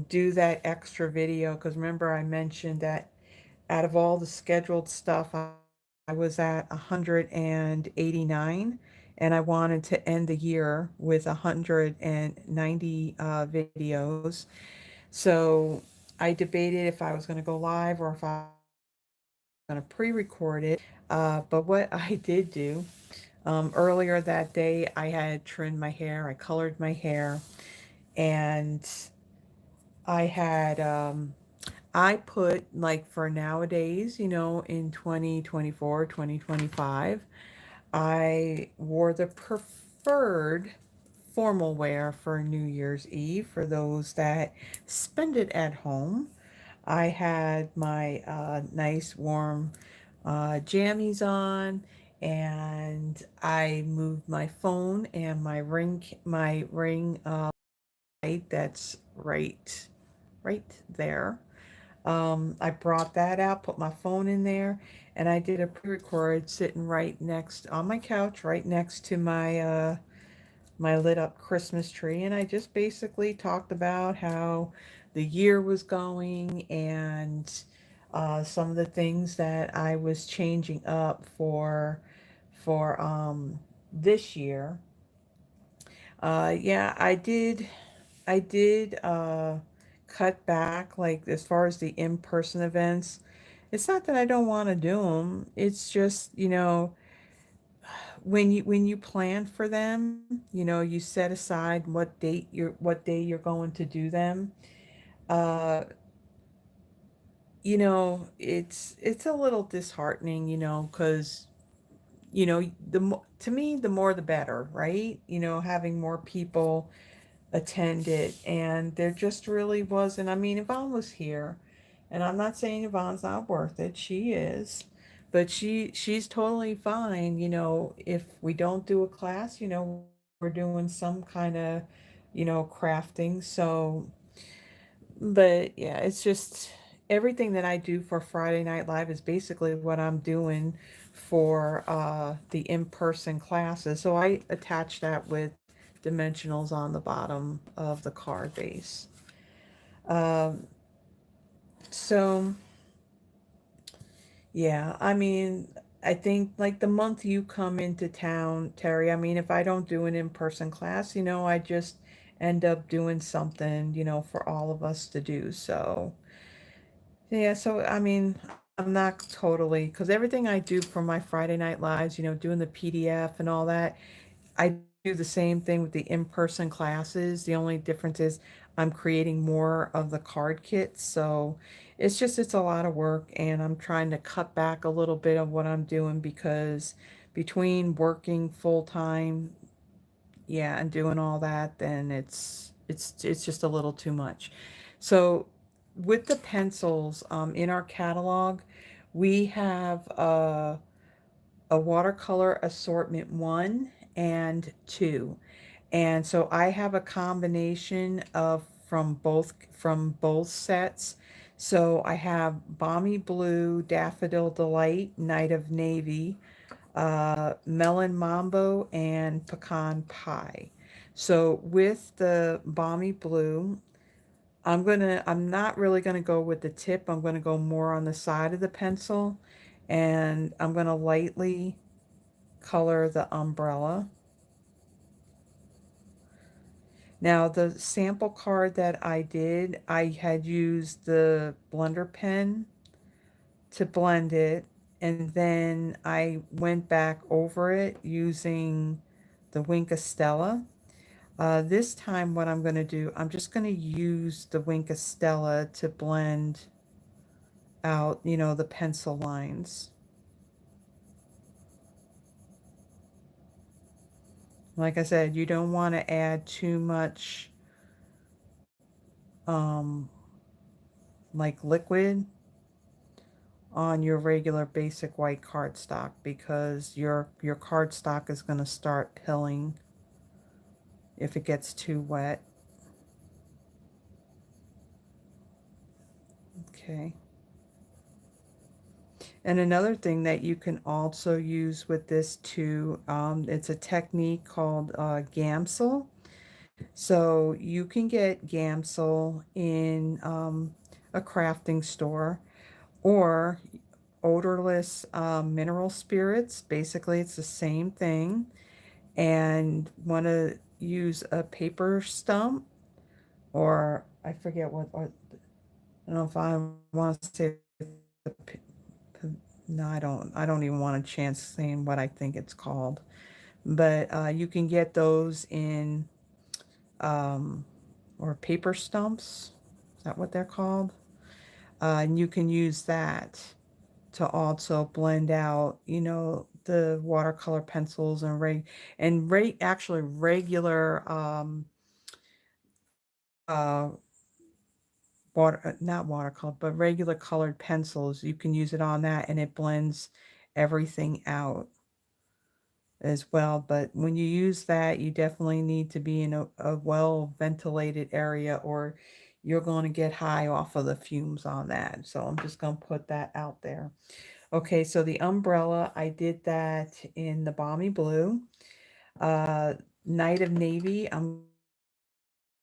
do that extra video because remember I mentioned that out of all the scheduled stuff, I was at 189 and I wanted to end the year with 190 videos. So I debated if I was going to go live or if I was going to pre record it. But what I did do earlier that day, I had trimmed my hair, I colored my hair, and I had I put like for nowadays, in 2024, 2025, I wore the preferred formal wear for New Year's Eve for those that spend it at home. I had my nice warm jammies on, and I moved my phone and my ring light that's right there. I brought that out, put my phone in there, and I did a pre-record sitting right next on my couch, right next to my lit up Christmas tree, and I just basically talked about how the year was going and some of the things that I was changing up for this year. Yeah, I did cut back, like as far as the in-person events. It's not that I don't want to do them. It's just, when you plan for them, you set aside what day you're going to do them. Uh, it's a little disheartening, because to me the more the better, right? Having more people attended, and there just really wasn't. I mean, Yvonne was here, and I'm not saying Yvonne's not worth it. She is, but she's totally fine. If we don't do a class, we're doing some kind of, crafting. So, but yeah, it's just everything that I do for Friday Night Live is basically what I'm doing for the in-person classes. So I attach that with dimensionals on the bottom of the card base. Um, so yeah, I mean, I think like the month you come into town, Terry, I mean, if I don't do an in-person class, I just end up doing something, for all of us to do. So yeah, so I mean, I'm not totally, because everything I do for my Friday Night Lives, doing the PDF and all that, I do the same thing with the in-person classes. The only difference is I'm creating more of the card kits. So it's a lot of work, and I'm trying to cut back a little bit of what I'm doing because between working full time, yeah, and doing all that, then it's just a little too much. So with the pencils, in our catalog, we have a watercolor assortment 1 and 2. And so I have a combination of from both sets. So I have Balmy Blue, Daffodil Delight, Night of Navy, Melon Mambo, and Pecan Pie. So with the Balmy Blue, I'm not really gonna go with the tip. I'm gonna go more on the side of the pencil, and I'm gonna lightly color the umbrella. Now, the sample card that I did, I had used the blender pen to blend it, and then I went back over it using the Wink Stella. This time, what I'm going to do, I'm just going to use the Wink Stella to blend out, the pencil lines. Like I said, you don't want to add too much, um, like liquid on your regular basic white cardstock because your cardstock is going to start pilling if it gets too wet. Okay. And another thing that you can also use with this too, it's a technique called Gamsol. So you can get Gamsol in a crafting store or odorless mineral spirits. Basically, it's the same thing. And want to use a paper stump, or I forget what, or I don't know if I want to say no, I don't even want a chance saying what I think it's called. But you can get those in um, or paper stumps. Is that what they're called? And you can use that to also blend out, the watercolor pencils and actually regular uh, not watercolor, but regular colored pencils. You can use it on that, and it blends everything out as well. But when you use that, you definitely need to be in a well ventilated area, or you're going to get high off of the fumes on that. So I'm just going to put that out there. Okay, so the umbrella, I did that in the Balmy Blue. Uh, Night of Navy, I'm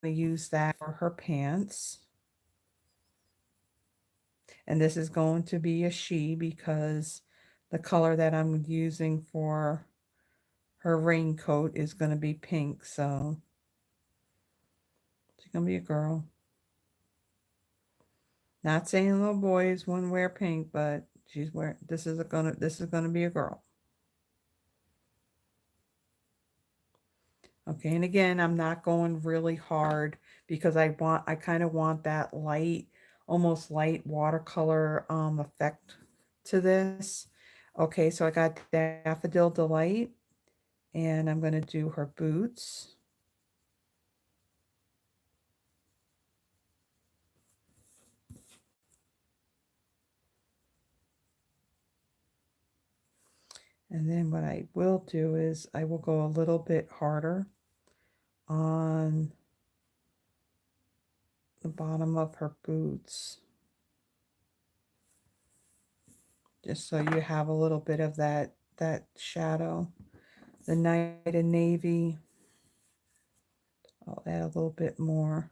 going to use that for her pants. And this is going to be a she because the color that I'm using for her raincoat is going to be pink. So she's going to be a girl. Not saying little boys wouldn't wear pink, but this is gonna be a girl. Okay, and again, I'm not going really hard because I kind of want that light, almost light watercolor effect to this. Okay, so I got Daffodil Delight, and I'm gonna do her boots. And then what I will do is I will go a little bit harder on the bottom of her boots, just so you have a little bit of that shadow. The Night in Navy, I'll add a little bit more.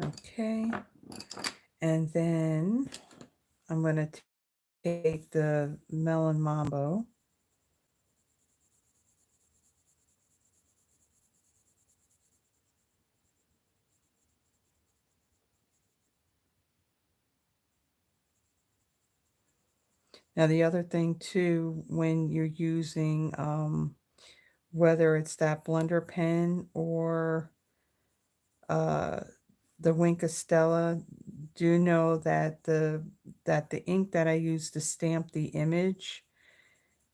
Okay, and then I'm going to take the Melon Mambo. Now the other thing too, when you're using whether it's that blender pen or uh, the Wink of Stella, do know that the ink that I use to stamp the image,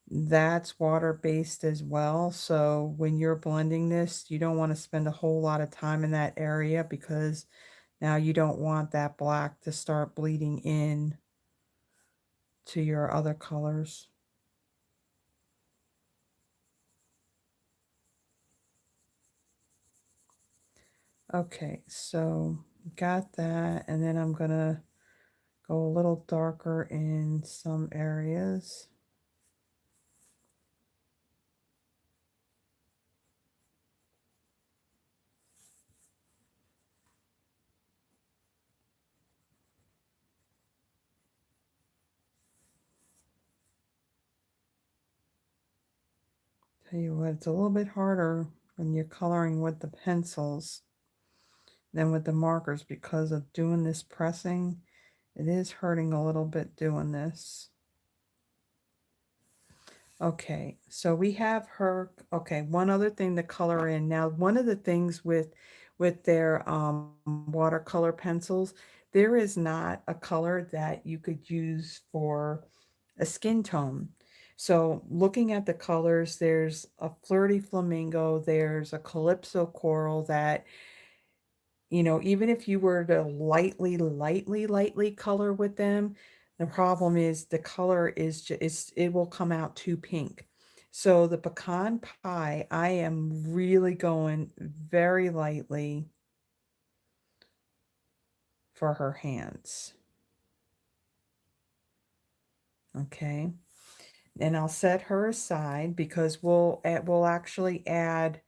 that's water-based as well. So when you're blending this, you don't want to spend a whole lot of time in that area because now you don't want that black to start bleeding in to your other colors. Okay, so got that, and then I'm gonna go a little darker in some areas. Tell you what, it's a little bit harder when you're coloring with the pencils than with the markers because of doing this pressing. It is hurting a little bit doing this. Okay, so we have her. Okay, one other thing to color in. Now, one of the things with their watercolor pencils, there is not a color that you could use for a skin tone. So looking at the colors, there's a flirty flamingo, there's a calypso coral that, even if you were to lightly color with them, the problem is the color is just, it will come out too pink. So the pecan pie, I am really going very lightly for her hands. Okay. And I'll set her aside because we'll actually add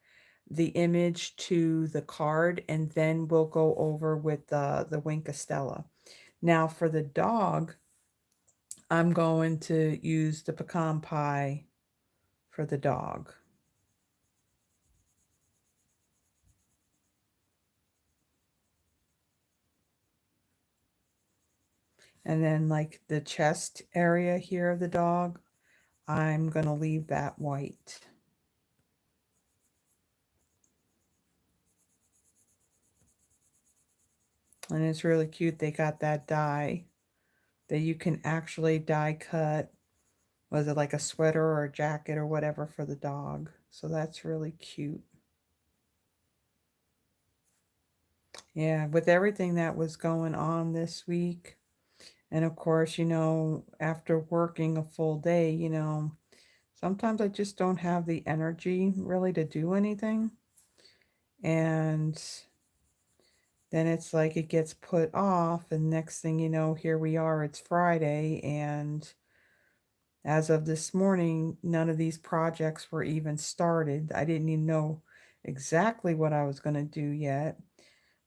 the image to the card, and then we'll go over with the Winkastella. Now for the dog, I'm going to use the pecan pie for the dog. And then like the chest area here of the dog, I'm going to leave that white. And it's really cute. They got that die that you can actually die cut. Was it like a sweater or a jacket or whatever for the dog? So that's really cute. Yeah, with everything that was going on this week, and of course, after working a full day, sometimes I just don't have the energy really to do anything. And then it's like it gets put off, and next thing you know, here we are, it's Friday, and as of this morning, none of these projects were even started. I didn't even know exactly what I was going to do yet,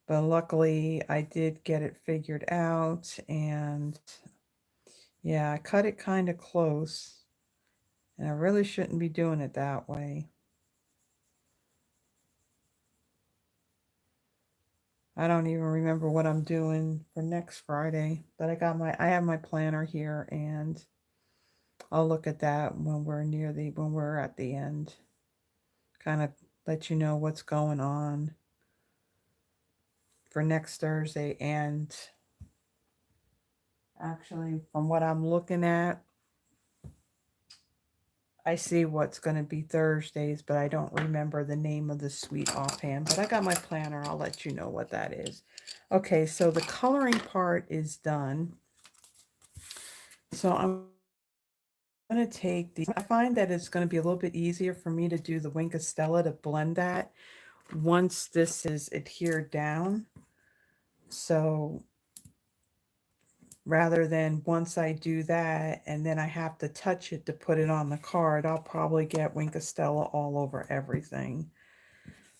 but luckily I did get it figured out, and yeah, I cut it kind of close, and I really shouldn't be doing it that way. I don't even remember what I'm doing for next Friday, but I have my planner here, and I'll look at that when we're at the end. Kind of let you know what's going on for next Thursday. And actually, from what I'm looking at, I see what's going to be Thursdays, but I don't remember the name of the suite offhand. But I got my planner. I'll let you know what that is. Okay, so the coloring part is done. So I'm going to take these. I find that it's going to be a little bit easier for me to do the Winkastella to blend that once this is adhered down. So rather than once I do that and then I have to touch it to put it on the card, I'll probably get Winkastella all over everything.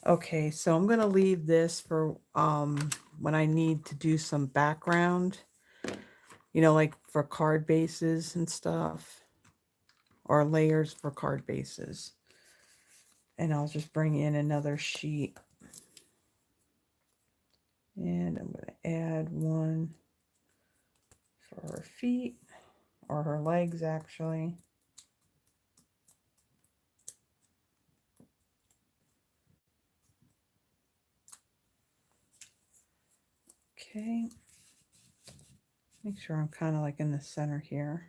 Okay, so I'm going to leave this for when I need to do some background, like for card bases and stuff, or layers for card bases. And I'll just bring in another sheet. And I'm going to add one for her feet, or her legs actually. Okay. Make sure I'm kind of like in the center here.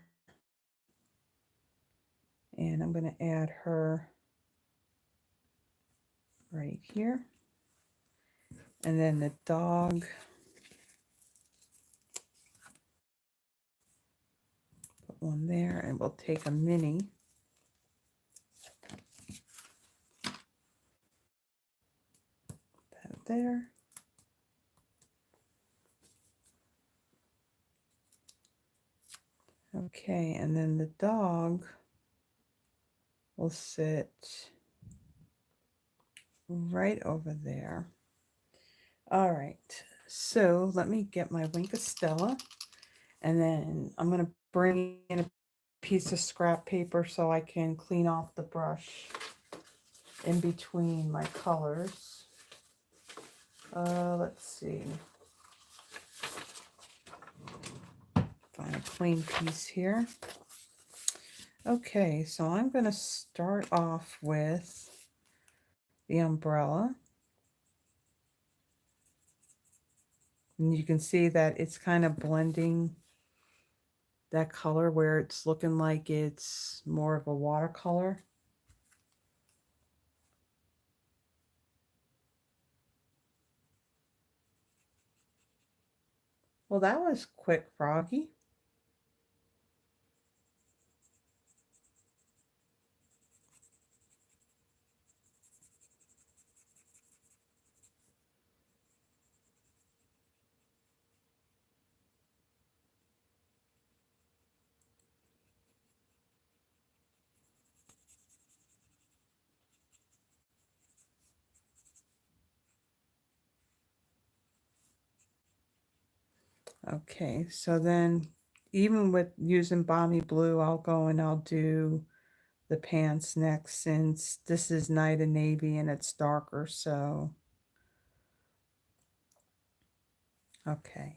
And I'm going to add her right here. And then the dog. Put one there, and we'll take a mini. That there. Okay, and then the dog will sit right over there. All right, so let me get my Winkastella, and then I'm going to bring in a piece of scrap paper so I can clean off the brush in between my colors. Let's see. Find a clean piece here. Okay, so I'm going to start off with the umbrella. And you can see that it's kind of blending that color where it's looking like it's more of a watercolor. Well, that was quick, Froggy. Okay, so then even with using Balmy Blue, I'll go and I'll do the pants next since this is Night of Navy and it's darker, so okay.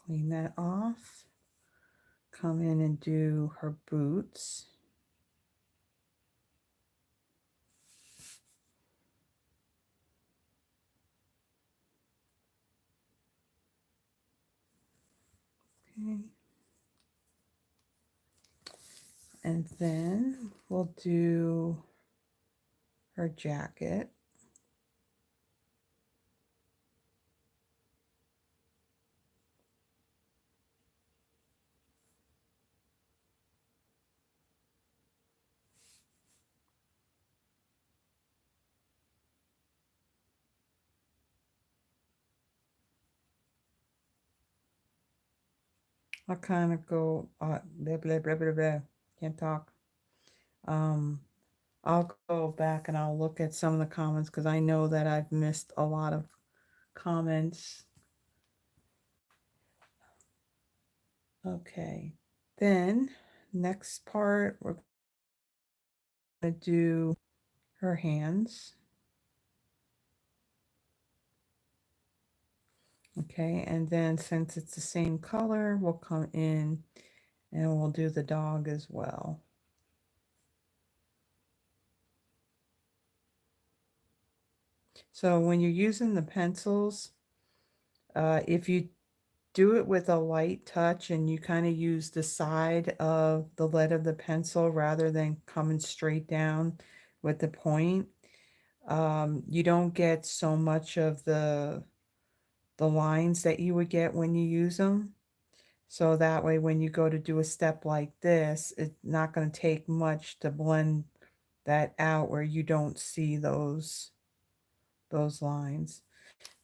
Clean that off. Come in and do her boots. Okay. And then we'll do her jacket. I'll kind of go, blah, blah, blah, blah, blah. Can't talk. Um, I'll go back and I'll look at some of the comments because I know that I've missed a lot of comments. Okay, then next part, we're going to do her hands. Okay, and then since it's the same color, we'll come in and we'll do the dog as well. So when you're using the pencils, if you do it with a light touch and you kind of use the side of the lead of the pencil rather than coming straight down with the point, you don't get so much of the lines that you would get when you use them. So that way when you go to do a step like this, it's not going to take much to blend that out where you don't see those lines.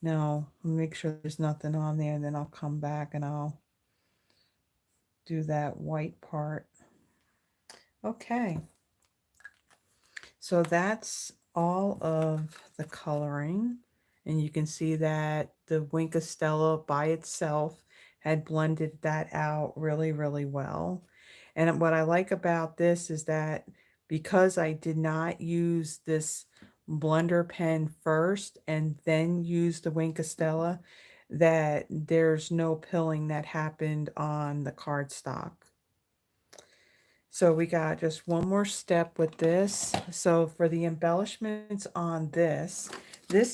Now, make sure there's nothing on there, and then I'll come back and I'll do that white part. Okay, so that's all of the coloring, and you can see that the Wink of Stella by itself had blended that out really, really well. And what I like about this is that because I did not use this blender pen first and then use the Wink of Stella, that there's no pilling that happened on the cardstock. So we got just one more step with this. So for the embellishments on this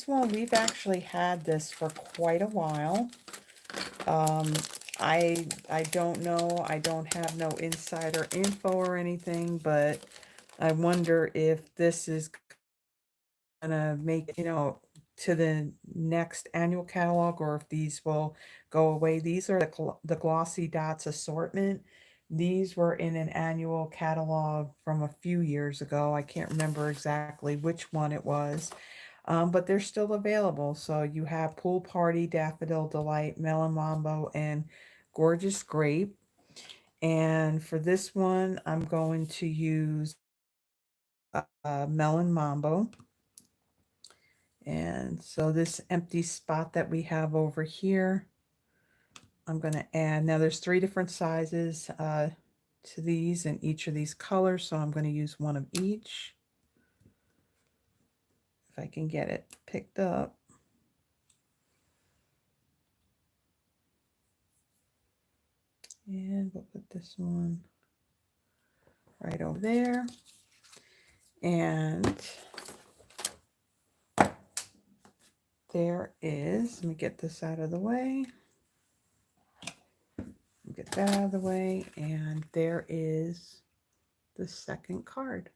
one, we've actually had this for quite a while. Um, I don't know. I don't have no insider info or anything, but I wonder if this is gonna make, to the next annual catalog or if these will go away. These are the Glossy Dots assortment. These were in an annual catalog from a few years ago. I can't remember exactly which one it was, but they're still available. So you have Pool Party, Daffodil Delight, Melon Mambo, and Gorgeous Grape. And for this one, I'm going to use Melon Mambo. And so this empty spot that we have over here, I'm going to add, now there's 3 different sizes to these in each of these colors. So I'm going to use one of each. If I can get it picked up. And we'll put this one right over there. And there is, let me get this out of the way. Get that out of the way. And there is the second card.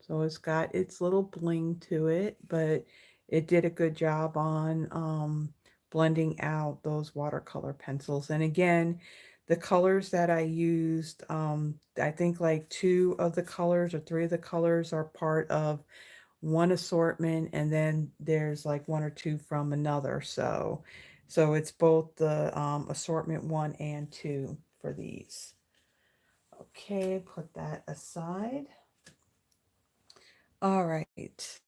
So it's got its little bling to it, but it did a good job on blending out those watercolor pencils. And again, the colors that I used, I think like 2 of the colors or 3 of the colors are part of one assortment, and then there's like 1 or 2 from another. So it's both the assortment 1 and 2 for these. Okay, put that aside. All right.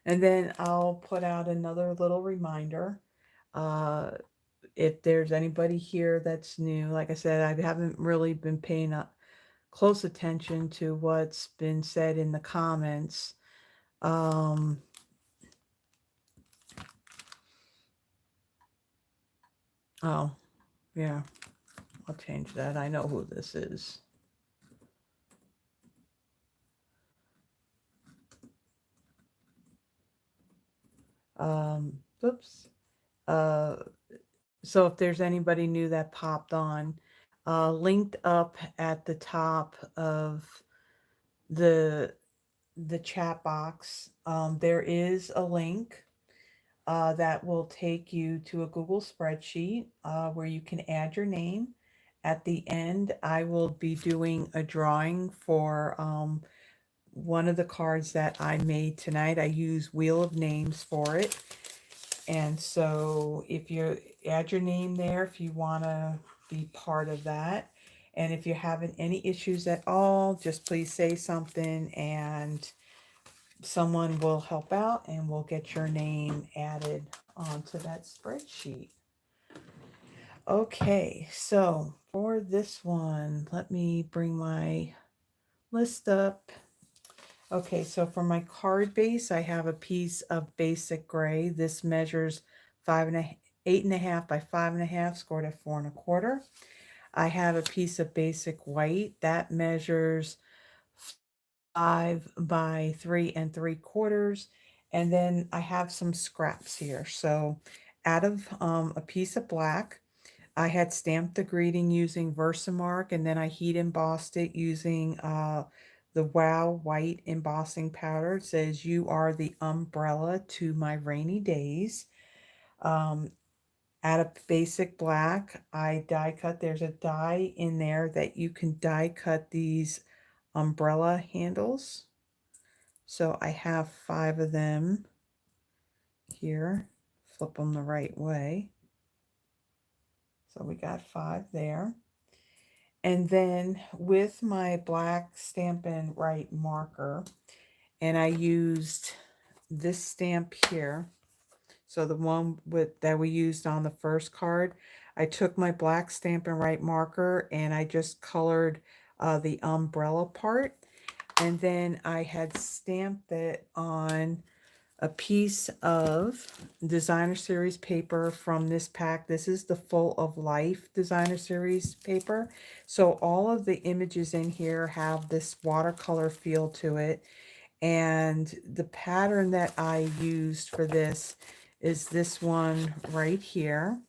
And then I'll put out another little reminder. Uh, if there's anybody here that's new, like I said, I haven't really been paying close attention to what's been said in the comments. Um, oh, yeah, I'll change that. I know who this is. Oops. Uh, so if there's anybody new that popped on, linked up at the top of the the chat box, there is a link that will take you to a Google spreadsheet where you can add your name. At the end, I will be doing a drawing for one of the cards that I made tonight. I use Wheel of Names for it. And so if you add your name there, if you want to be part of that. And if you're having any issues at all, just please say something and someone will help out and we'll get your name added onto that spreadsheet. Okay, so for this one, let me bring my list up. Okay, so for my card base, I have a piece of basic gray. This measures 8.5 by 5.5, scored at 4.25. I have a piece of basic white that measures 5 by 3.75. And then I have some scraps here. So out of a piece of black, I had stamped the greeting using Versamark, and then I heat embossed it using the Wow White embossing powder. It says, "You are the umbrella to my rainy days." Um, Out of basic black, I die cut. There's a die in there that you can die cut these umbrella handles. So I have 5 of them here. Flip them the right way. So we got 5 there. And then with my black Stampin' Right marker, and I used this stamp here. So the one that we used on the first card, I took my black Stampin' Right marker and I just colored the umbrella part. And then I had stamped it on a piece of designer series paper from this pack. This is the Full of Life designer series paper. So all of the images in here have this watercolor feel to it. And the pattern that I used for this is this one right here.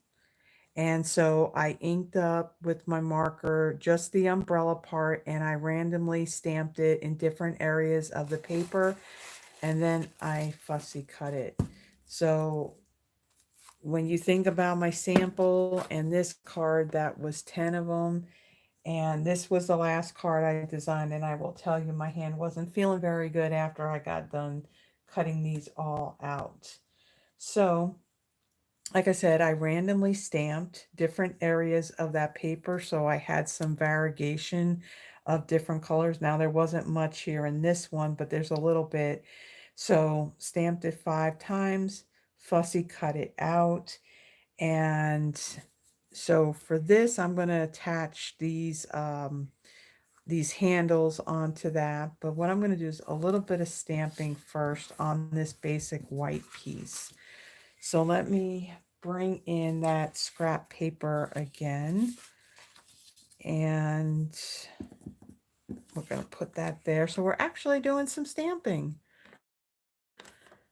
And so I inked up with my marker just the umbrella part, and I randomly stamped it in different areas of the paper, and then I fussy cut it. So when you think about my sample and this card, that was 10 of them. And this was the last card I designed, and I will tell you my hand wasn't feeling very good after I got done cutting these all out. So, like I said, I randomly stamped different areas of that paper, so I had some variegation of different colors. Now, there wasn't much here in this one, but there's a little bit. So, stamped it 5 times, fussy cut it out, and so for this, I'm going to attach these handles onto that. But what I'm going to do is a little bit of stamping first on this basic white piece. So let me bring in that scrap paper again. And we're going to put that there. So we're actually doing some stamping.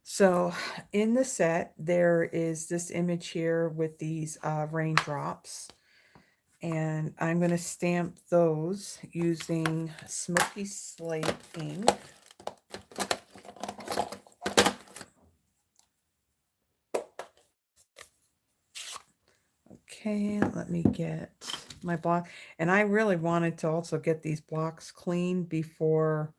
So in the set, there is this image here with these raindrops. And I'm going to stamp those using Smoky Slate ink. Okay, let me get my block. And I really wanted to also get these blocks clean before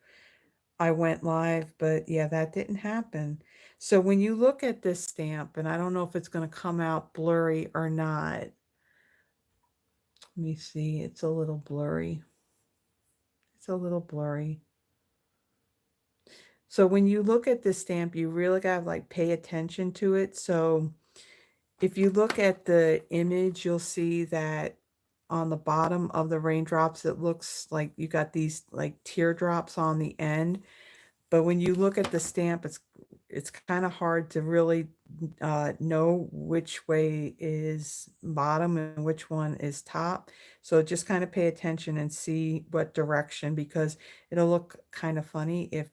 I went live, but yeah, that didn't happen. So when you look at this stamp, and I don't know if it's going to come out blurry or not. Let me see, it's a little blurry. It's a little blurry. So when you look at this stamp, you really got to like pay attention to it. So if you look at the image, you'll see that on the bottom of the raindrops, it looks like you got these like teardrops on the end. But when you look at the stamp, it's kind of hard to really know which way is bottom and which one is top. So just kind of pay attention and see what direction, because it'll look kind of funny if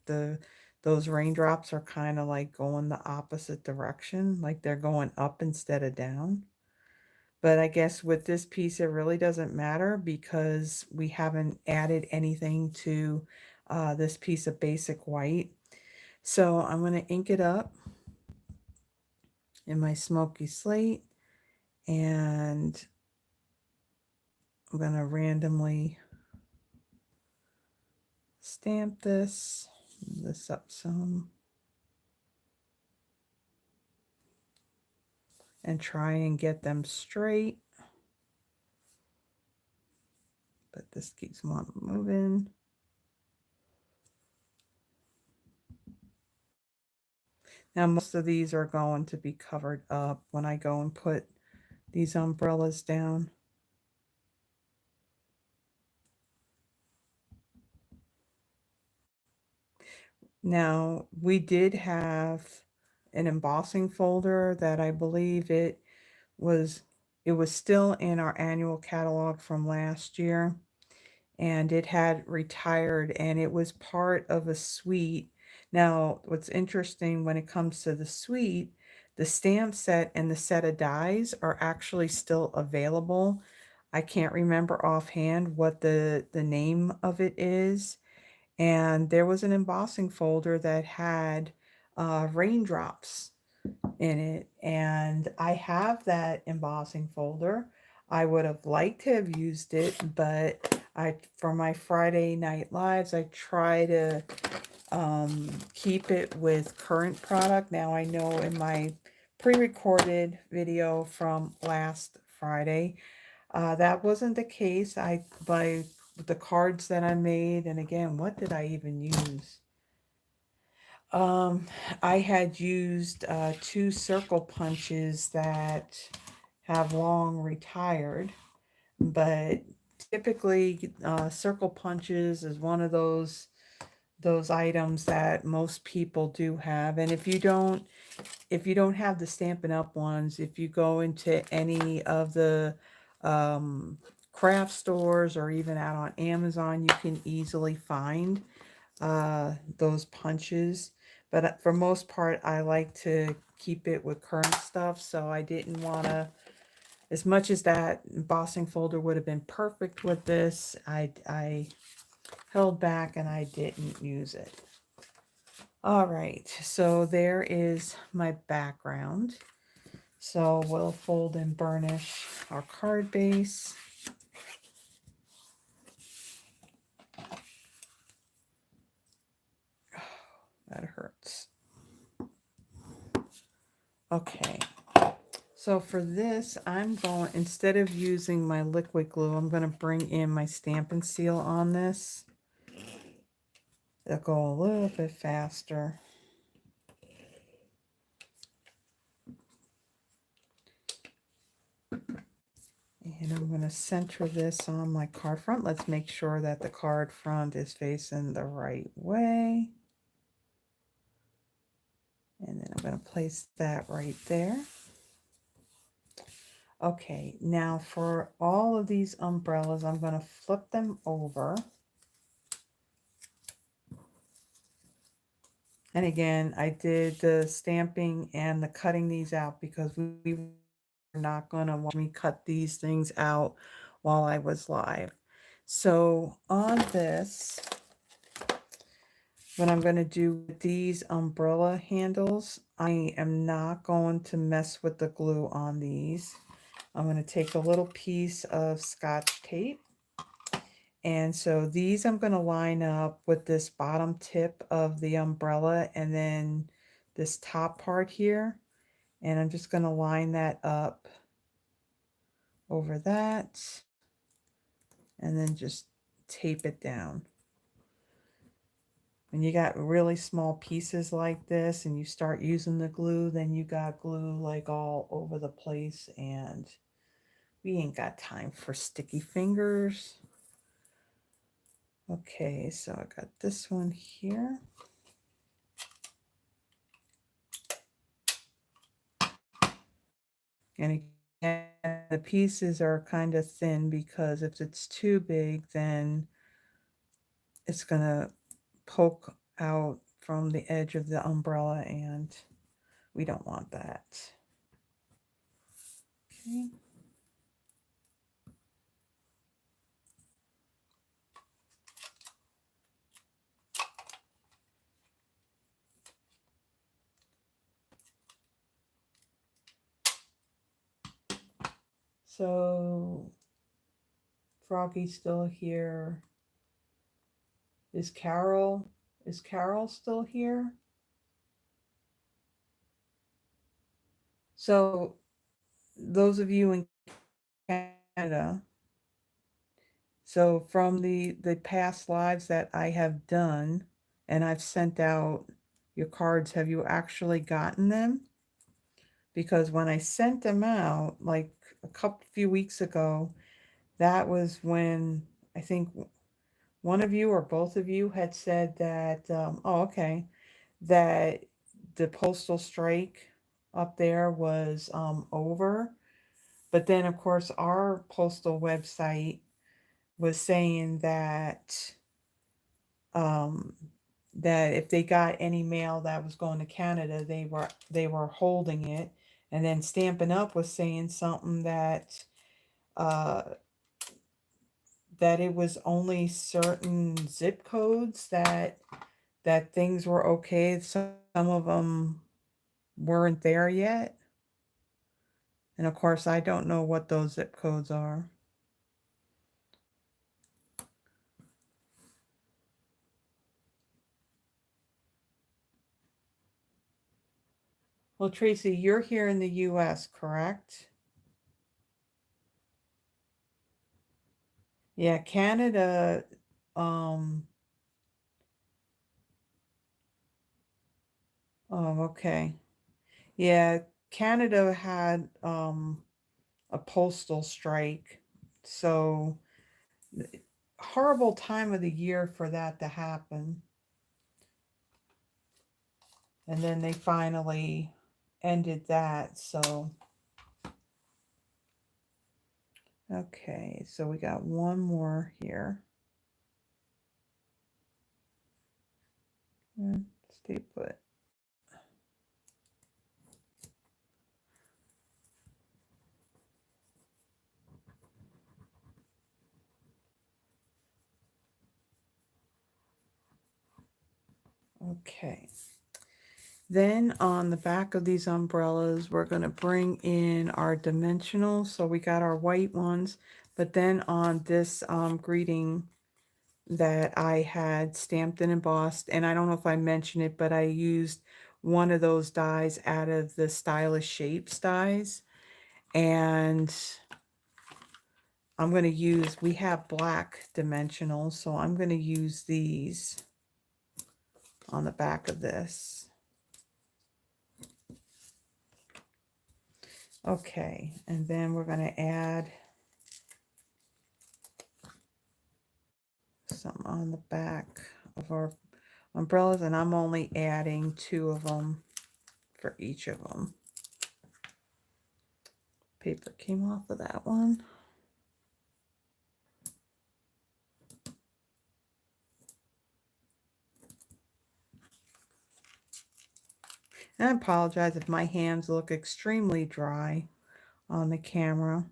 those raindrops are kind of like going the opposite direction, like they're going up instead of down. But I guess with this piece, it really doesn't matter because we haven't added anything to this piece of basic white. So I'm going to ink it up in my Smoky Slate, and I'm going to randomly stamp this up some, and try and get them straight. But this keeps on moving. Now most of these are going to be covered up when I go and put these umbrellas down. Now, we did have an embossing folder that I believe was it was still in our annual catalog from last year, and it had retired, and it was part of a suite. Now, what's interesting when it comes to the suite, the stamp set and the set of dies are actually still available. I can't remember offhand what the name of it is, and there was an embossing folder that had raindrops in it, and I have that embossing folder. I would have liked to have used it, but for my Friday night lives, I try to keep it with current product. Now I know in my pre-recorded video from last Friday, that wasn't the case. By the cards that I made, and again, what did I even use? Um, I had used 2 circle punches that have long retired, but typically circle punches is one of those items that most people do have. And if you don't have the Stampin' Up ones, if you go into any of the craft stores or even out on Amazon, you can easily find those punches. But for most part, I like to keep it with current stuff, so I didn't want to, as much as that embossing folder would have been perfect with this, I held back and I didn't use it. All right, so there is my background. So we'll fold and burnish our card base. That hurts. Okay, so for this, I'm going, instead of using my liquid glue, I'm going to bring in my Stampin' Seal on this. It'll go a little bit faster. And I'm going to center this on my card front. Let's make sure that the card front is facing the right way. And then I'm going to place that right there. Okay, now for all of these umbrellas, I'm going to flip them over. And again, I did the stamping and the cutting these out because we were not going to watch me cut these things out while I was live. So on this, what I'm going to do with these umbrella handles, I am not going to mess with the glue on these. I'm going to take a little piece of Scotch tape. And so these I'm going to line up with this bottom tip of the umbrella and then this top part here. And I'm just going to line that up over that and then just tape it down. when you got really small pieces like this and you start using the glue, then you got glue like all over the place, and we ain't got time for sticky fingers. Okay, so I got this one here. And again, the pieces are kind of thin because if it's too big, then it's going to poke out from the edge of the umbrella, and we don't want that. Okay. So Froggy's still here. Is Carol still here? So those of you in Canada, so from the past lives that I have done and I've sent out your cards, have you actually gotten them? Because when I sent them out like few weeks ago, that was when I think one of you or both of you had said that oh, okay, that the postal strike up there was over. But then, of course, our postal website was saying um, that if they got any mail that was going to Canada, they were holding it. And then Stampin' Up was saying something uh, that it was only certain zip codes that things were okay. Some of them weren't there yet. And of course, I don't know what those zip codes are. Well, Tracy, you're here in the US, correct? Yeah, Canada, um, oh, okay. Yeah, Canada had a postal strike. So horrible time of the year for that to happen. And then they finally ended that. So, okay, so we got one more here. Stay put. Okay. Then on the back of these umbrellas, we're going to bring in our dimensionals. So we got our white ones, but then on this greeting that I had stamped and embossed, and I don't know if I mentioned it, but I used one of those dies out of the Stylish Shapes dies. And I'm going to use, we have black dimensionals, so I'm going to use these on the back of this. Okay, and then we're going to add some on the back of our umbrellas, and I'm only adding 2 of them for each of them. Paper came off of that one. And I apologize if my hands look extremely dry on the camera.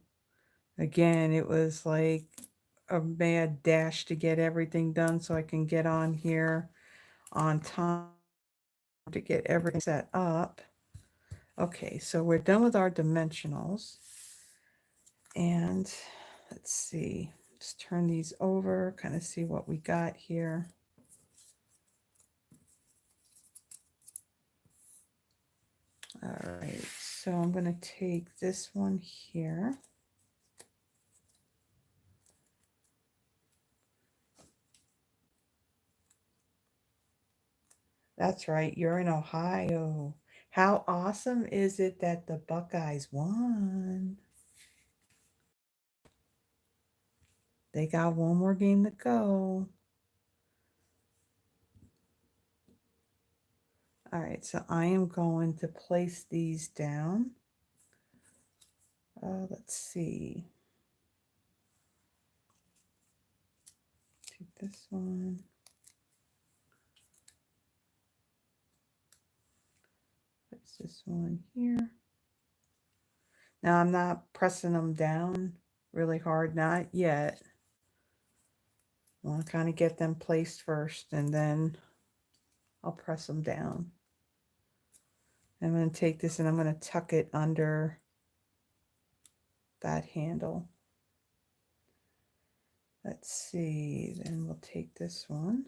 Again, it was like a mad dash to get everything done so I can get on here on time to get everything set up. Okay, so we're done with our dimensionals. And let's see, just turn these over, kind of see what we got here. All right, so I'm going to take this one here. That's right, you're in Ohio. How awesome is it that the Buckeyes won? They got one more game to go. All right, so I am going to place these down. Let's see. Take this one. Place this one here. Now I'm not pressing them down really hard, not yet. I want to kind of get them placed first and then I'll press them down. I'm going to take this and I'm going to tuck it under that handle. Let's see, then we'll take this one.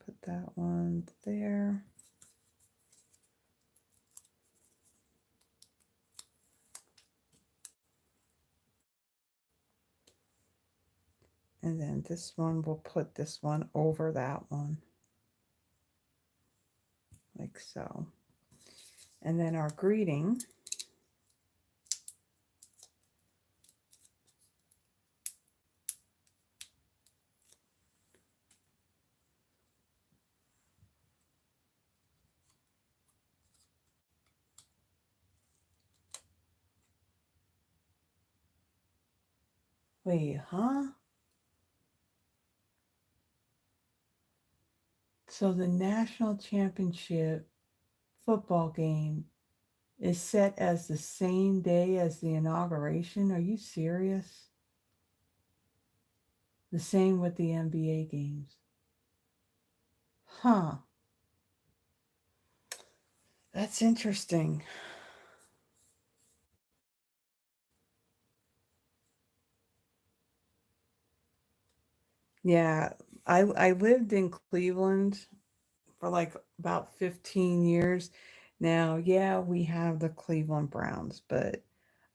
Put that one there. And then this one, we'll put this one over that one. Like so. And then our greeting. Wait, huh? So the national championship football game is set as the same day as the inauguration. Are you serious? The same with the NBA games. Huh. That's interesting. Yeah, I lived in Cleveland for like about 15 years. Now, yeah, we have the Cleveland Browns, but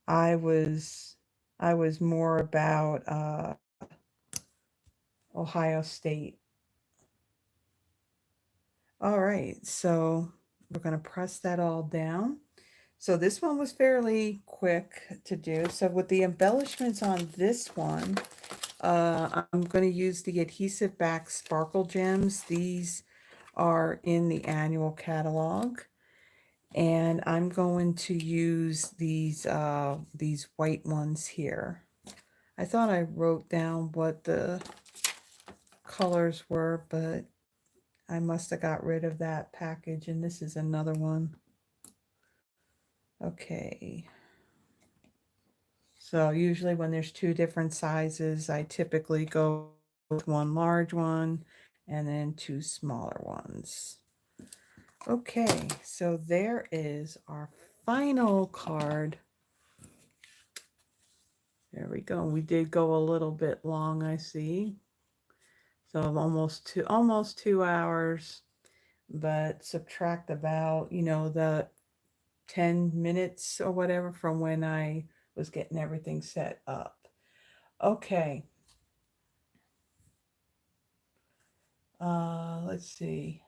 I was I was more about Ohio State. All right, so we're going to press that all down. So this one was fairly quick to do. So with the embellishments on this one, I'm going to use the adhesive back sparkle gems. These are in the annual catalog. And I'm going to use these white ones here. I thought I wrote down what the colors were, but I must have got rid of that package, and this is another one. Okay. So usually when there's two different sizes, I typically go with one large one and then two smaller ones. Okay, so there is our final card. There we go. We did go a little bit long, I see. So almost 2 hours, but subtract about, the 10 minutes or whatever from when I was getting everything set up. Okay. Let's see.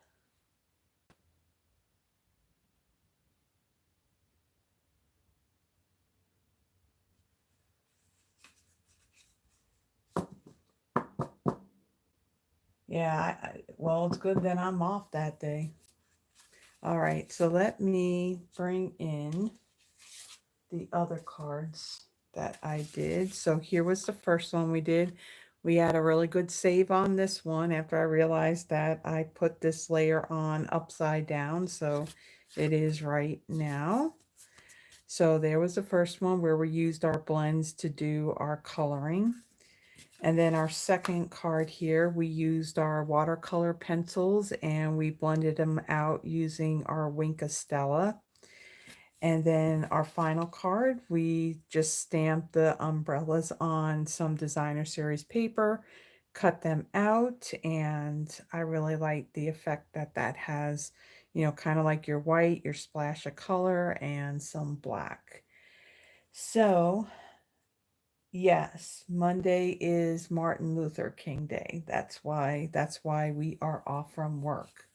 Yeah, well, it's good that I'm off that day. All right, so let me bring in the other cards that I did. So here was the first one we did. We had a really good save on this one after I realized that I put this layer on upside down. So it is right now. So there was the first one where we used our blends to do our coloring. And then our second card here, we used our watercolor pencils and we blended them out using our Wink Stella. And then our final card, we just stamped the umbrellas on some designer series paper, cut them out, and I really like the effect that that has, kind of like your white, your splash of color, and some black. So Yes, Monday is Martin Luther King Day. That's why we are off from work.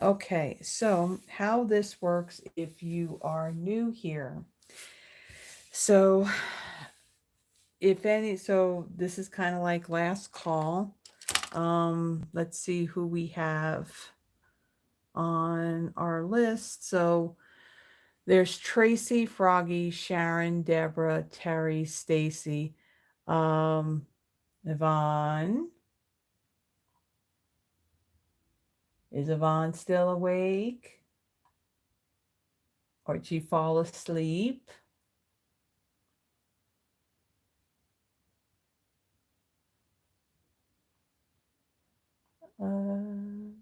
Okay, so how this works if you are new here. So if any, so this is kind of like last call. Let's see who we have on our list. So there's Tracy, Froggy, Sharon, Deborah, Terry, Stacy, um, Yvonne. Is Yvonne still awake? Or did she fall asleep? Uh,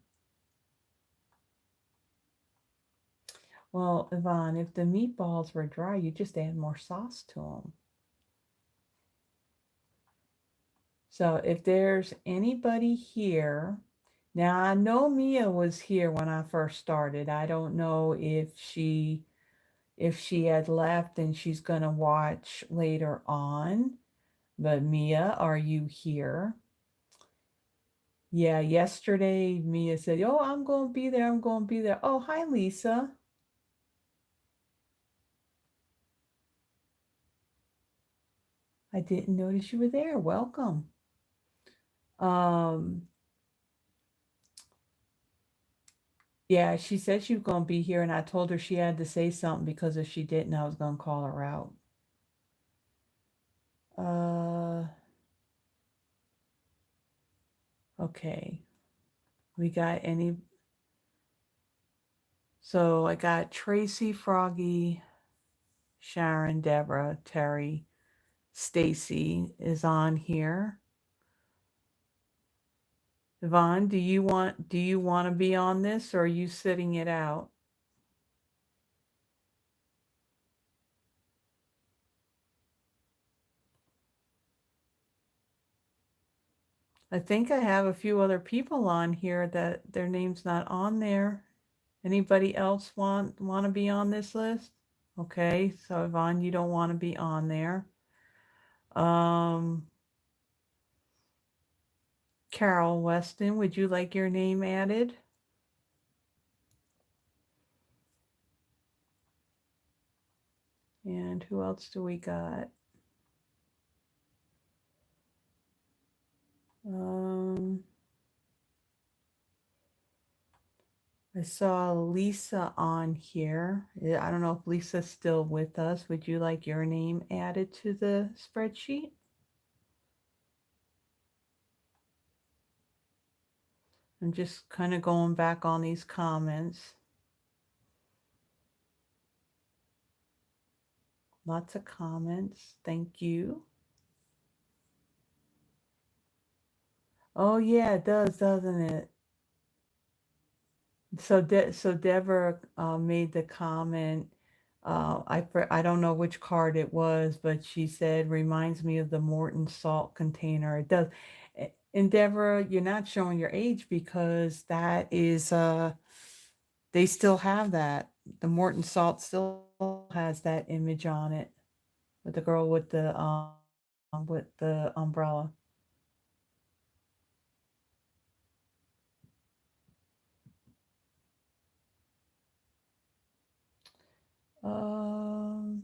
well, Yvonne, if the meatballs were dry, you just add more sauce to them. So if there's anybody here, now I know Mia was here when I first started. I don't know if she had left and she's gonna watch later on. But Mia, are you here? Yeah, yesterday Mia said, "Oh, I'm gonna be there. I'm gonna be there." Oh, hi, Lisa. I didn't notice you were there. Welcome. Um, yeah, she said she was gonna be here, and I told her she had to say something because if she didn't, I was gonna call her out. Uh, okay. We got any? So I got Tracy, Froggy, Sharon, Deborah, Terry, Stacy is on here. Yvonne, do you want to be on this or are you sitting it out? I think I have a few other people on here that their name's not on there. Anybody else want to be on this list? Okay, so Yvonne, you don't want to be on there. Um, Carol Weston, would you like your name added? And who else do we got? Um, I saw Lisa on here. I don't know if Lisa's still with us. Would you like your name added to the spreadsheet? I'm just kind of going back on these comments. Lots of comments. Thank you. Oh yeah, it does, doesn't it? So Deborah made the comment. I don't know which card it was, but she said reminds me of the Morton salt container. It does. And Deborah, you're not showing your age because that is they still have that. The Morton salt still has that image on it with the girl with the umbrella. Um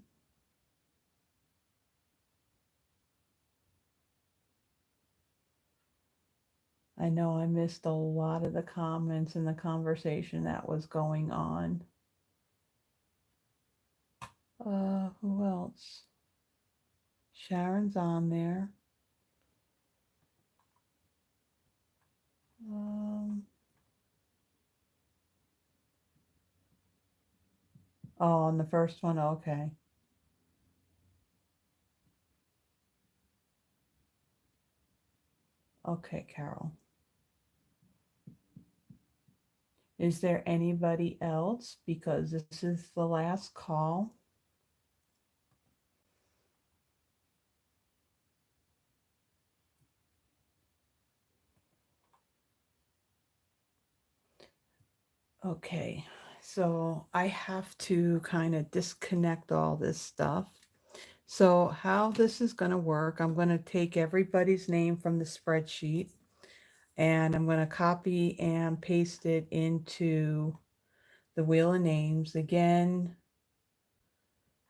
I know I missed a lot of the comments and the conversation that was going on. Who else? Sharon's on there. Um, oh, on the first one, okay. Okay, Carol. Is there anybody else? Because this is the last call. Okay, so I have to kind of disconnect all this stuff. So how this is going to work, I'm going to take everybody's name from the spreadsheet and I'm going to copy and paste it into the wheel of names. Again,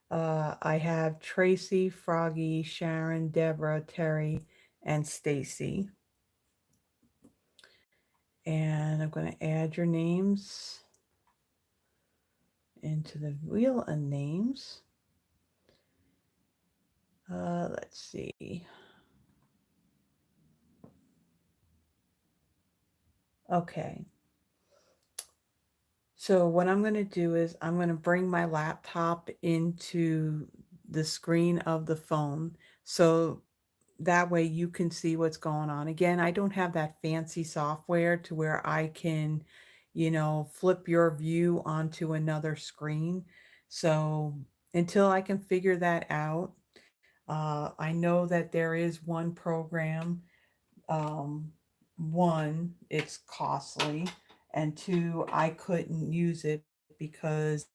I have Tracy, Froggy, Sharon, Deborah, Terry, and Stacy. And I'm going to add your names into the wheel of names. Let's see. Okay. So what I'm going to do is I'm going to bring my laptop into the screen of the phone. So that way you can see what's going on. Again, I don't have that fancy software to where I can, flip your view onto another screen. So until I can figure that out, I know that there is one program. Um, one, it's costly, and two, I couldn't use it because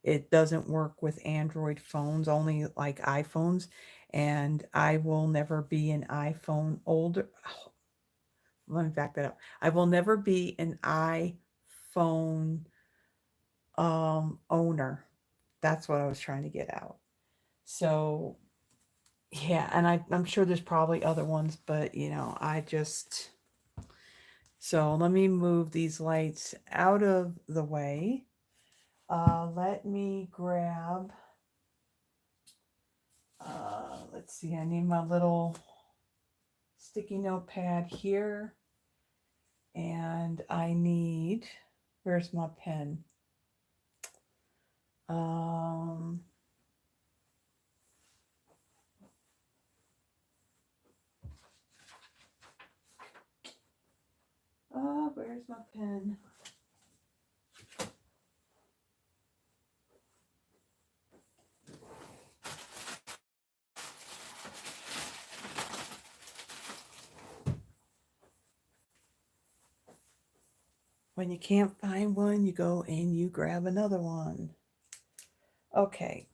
it doesn't work with Android phones, only like iPhones, and I will never be an iPhone older. Let me back that up. I will never be an iPhone owner. That's what I was trying to get out. So yeah, and I'm sure there's probably other ones, but I just so let me move these lights out of the way. Let me grab, let's see, I need my little sticky notepad here. And I need, where's my pen? Um, where's my pen? When you can't find one, you go and you grab another one. Okay,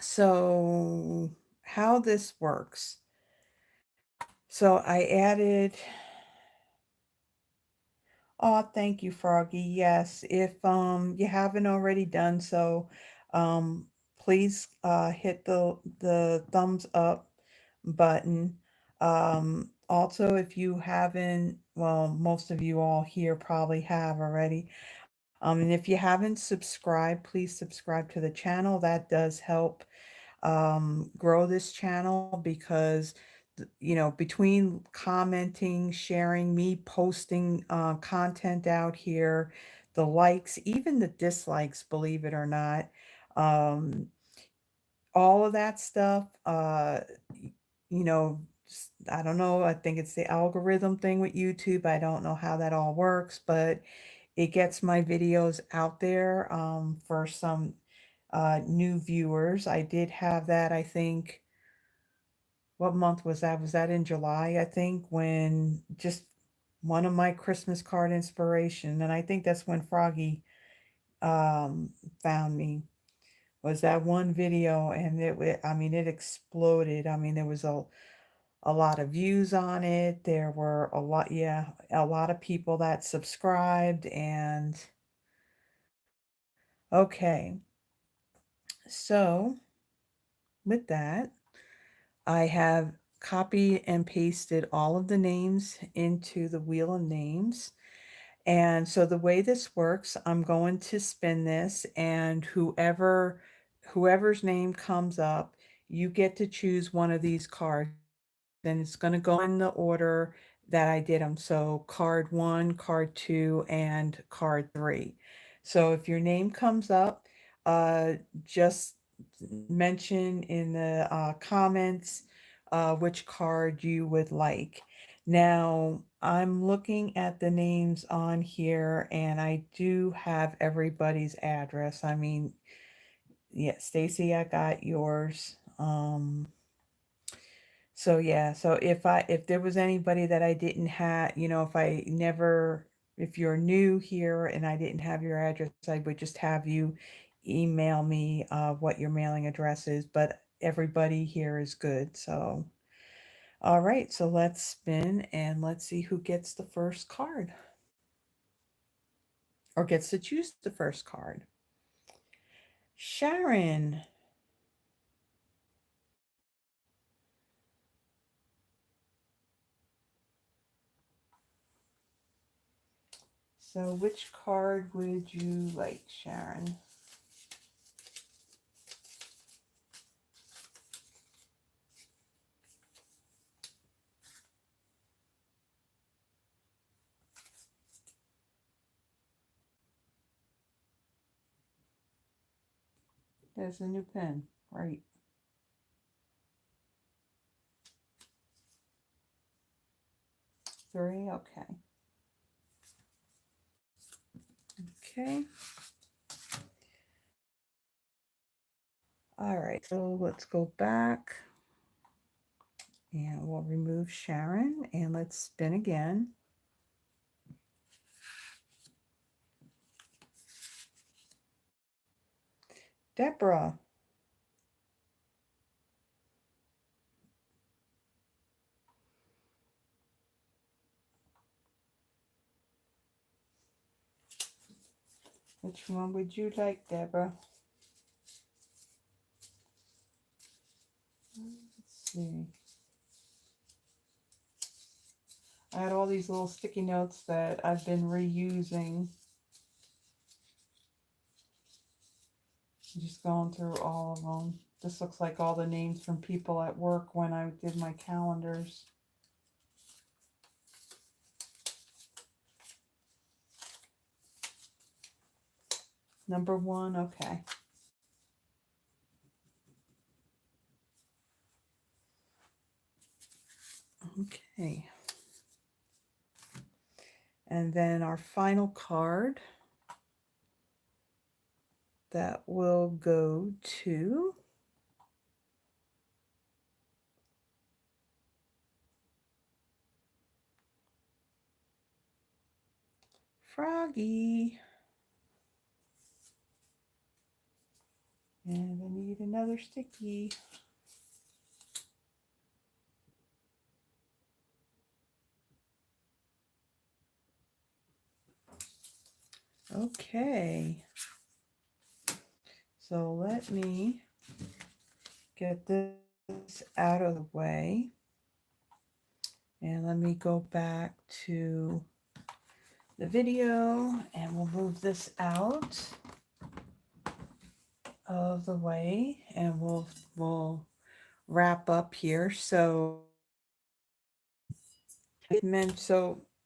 so how this works. So I added, oh, thank you, Froggy. Yes, if you haven't already done so, um please hit the thumbs up button. Also, if you haven't, well, most of you all here probably have already. And if you haven't subscribed, please subscribe to the channel. That does help grow this channel because between commenting, sharing, me posting content out here, the likes, even the dislikes, believe it or not, um, all of that stuff, you know, I don't know, I think it's the algorithm thing with YouTube. I don't know how that all works, but it gets my videos out there for some new viewers. I did have that, I think, what month was that? Was that in July, I think, when just one of my Christmas card inspiration, and I think that's when Froggy found me, was that one video, and I mean, it exploded. I mean, there was a lot of views on it. There were a lot, yeah, a lot of people that subscribed, and okay. So with that, I have copied and pasted all of the names into the wheel of names. And so the way this works, I'm going to spin this, and whoever's name comes up, you get to choose one of these cards, and it's going to go in the order that I did them. So card 1, card 2, and card 3. So if your name comes up, uh, just mention in the comments which card you would like. Now, I'm looking at the names on here and I do have everybody's address. I mean, yeah, Stacy, I got yours. So yeah, so if there was anybody that I didn't have, if you're new here and I didn't have your address, I would just have you email me what your mailing address is, but everybody here is good. So, all right, so let's spin and let's see who gets the first card or gets to choose the first card. Sharon. So, which card would you like, Sharon? There's a new pen, right? Three, okay. Okay. All right, so let's go back and we'll remove Sharon and let's spin again. Deborah. Which one would you like, Deborah? Let's see. I had all these little sticky notes that I've been reusing. Just going through all of them. This looks like all the names from people at work when I did my calendars. Number one, okay. Okay. And then our final card that will go to Froggy. And I need another sticky. Okay. So let me get this out of the way. And let me go back to the video and we'll move this out of the way and we'll wrap up here. So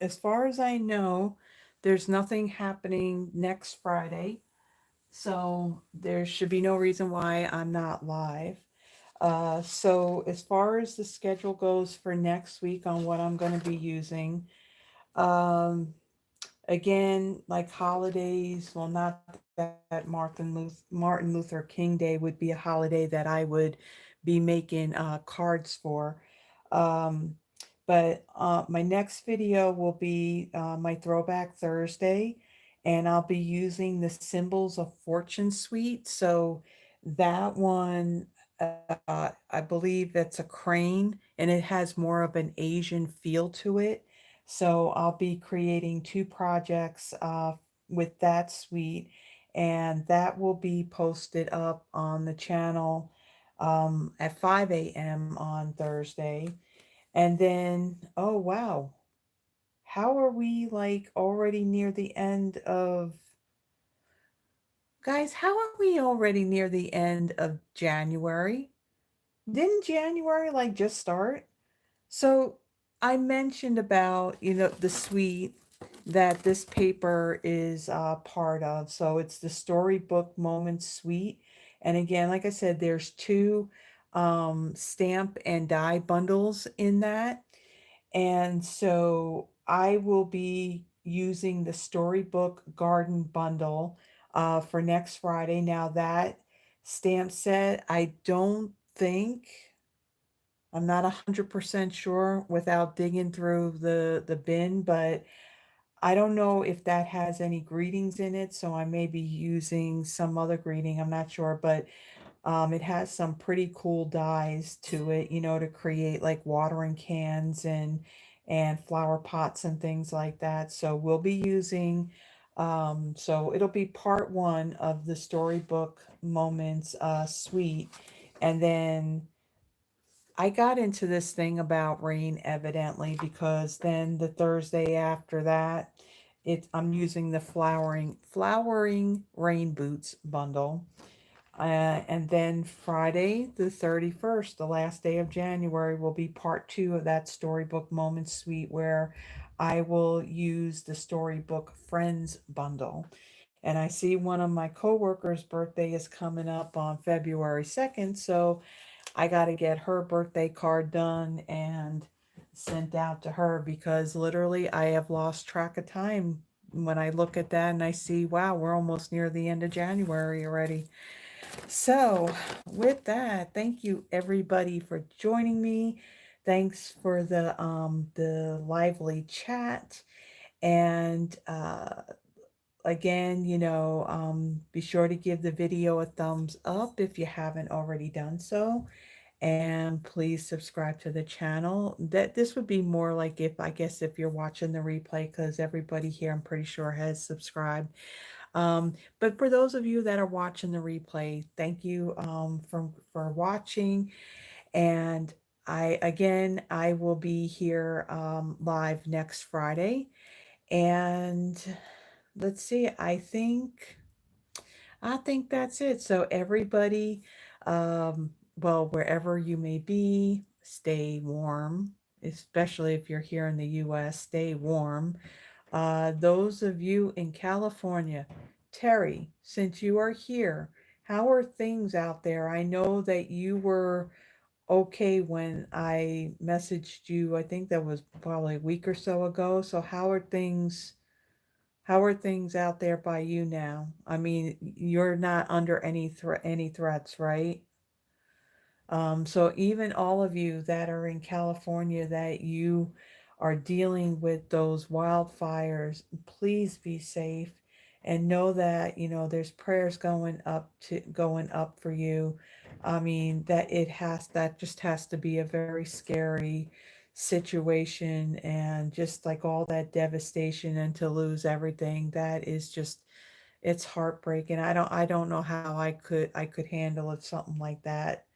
as far as I know, there's nothing happening next Friday. So there should be no reason why I'm not live. So as far as the schedule goes for next week on what I'm going to be using, um, again, like holidays, well, not that Martin Luther King Day would be a holiday that I would be making cards for. Um, but my next video will be my Throwback Thursday, and I'll be using the Symbols of Fortune suite. So that one, I believe it's a crane, and it has more of an Asian feel to it. So I'll be creating two projects with that suite, and that will be posted up on the channel at 5 a.m. on Thursday. And then, oh wow, how are we like already near the end of, guys, how are we already near the end of January? Didn't January like just start? So I mentioned about, the suite that this paper is part of. So it's the Storybook Moments suite. And again, like I said, there's two stamp and die bundles in that. And so I will be using the Storybook Garden bundle for next Friday. Now that stamp set, I don't think, I'm not 100% sure without digging through the bin, but I don't know if that has any greetings in it, so I may be using some other greeting. I'm not sure, but it has some pretty cool dyes to it, to create like watering cans and flower pots and things like that. So we'll be using, so it'll be part one of the storybook moments suite, and then I got into this thing about rain evidently because then the Thursday after that, I'm using the flowering rain boots bundle. And then Friday the 31st, the last day of January, will be part two of that storybook moment suite where I will use the storybook friends bundle. And I see one of my coworkers' birthday is coming up on February 2nd, so I got to get her birthday card done and sent out to her because literally I have lost track of time when I look at that and I see, wow, we're almost near the end of January already. So, with that, thank you everybody for joining me. Thanks for the lively chat and again, be sure to give the video a thumbs up if you haven't already done so. And please subscribe to the channel. That this would be more like if I guess if you're watching the replay, because everybody here I'm pretty sure has subscribed. But for those of you that are watching the replay, thank you for watching. And I will be here live next Friday. And let's see, I think that's it. So everybody, well, wherever you may be, stay warm, especially if you're here in the US, stay warm. Those of you in California, Terry, since you are here, how are things out there? I know that you were okay when I messaged you. I think that was probably a week or so ago. So how are things out there by you now? I mean, you're not under any threats, right? So even all of you that are in California that you are dealing with those wildfires, please be safe and know that, there's prayers going up for you. I mean, that just has to be a very scary situation and just like all that devastation and to lose everything, that is just it's heartbreaking. I don't know how I could handle if something like that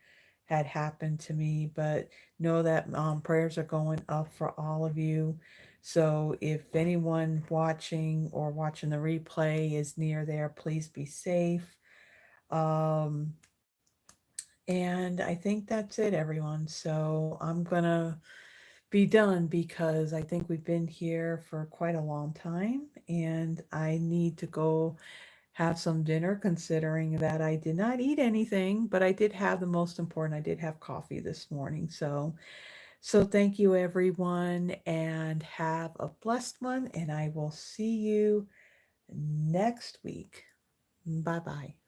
had happened to me, but know that prayers are going up for all of you. So if anyone watching the replay is near there, please be safe. Um, and I think that's it, everyone. So I'm gonna be done because I think we've been here for quite a long time, and I need to go have some dinner considering that I did not eat anything, but I did have the most important. I did have coffee this morning. So thank you everyone and have a blessed one and I will see you next week. Bye-bye.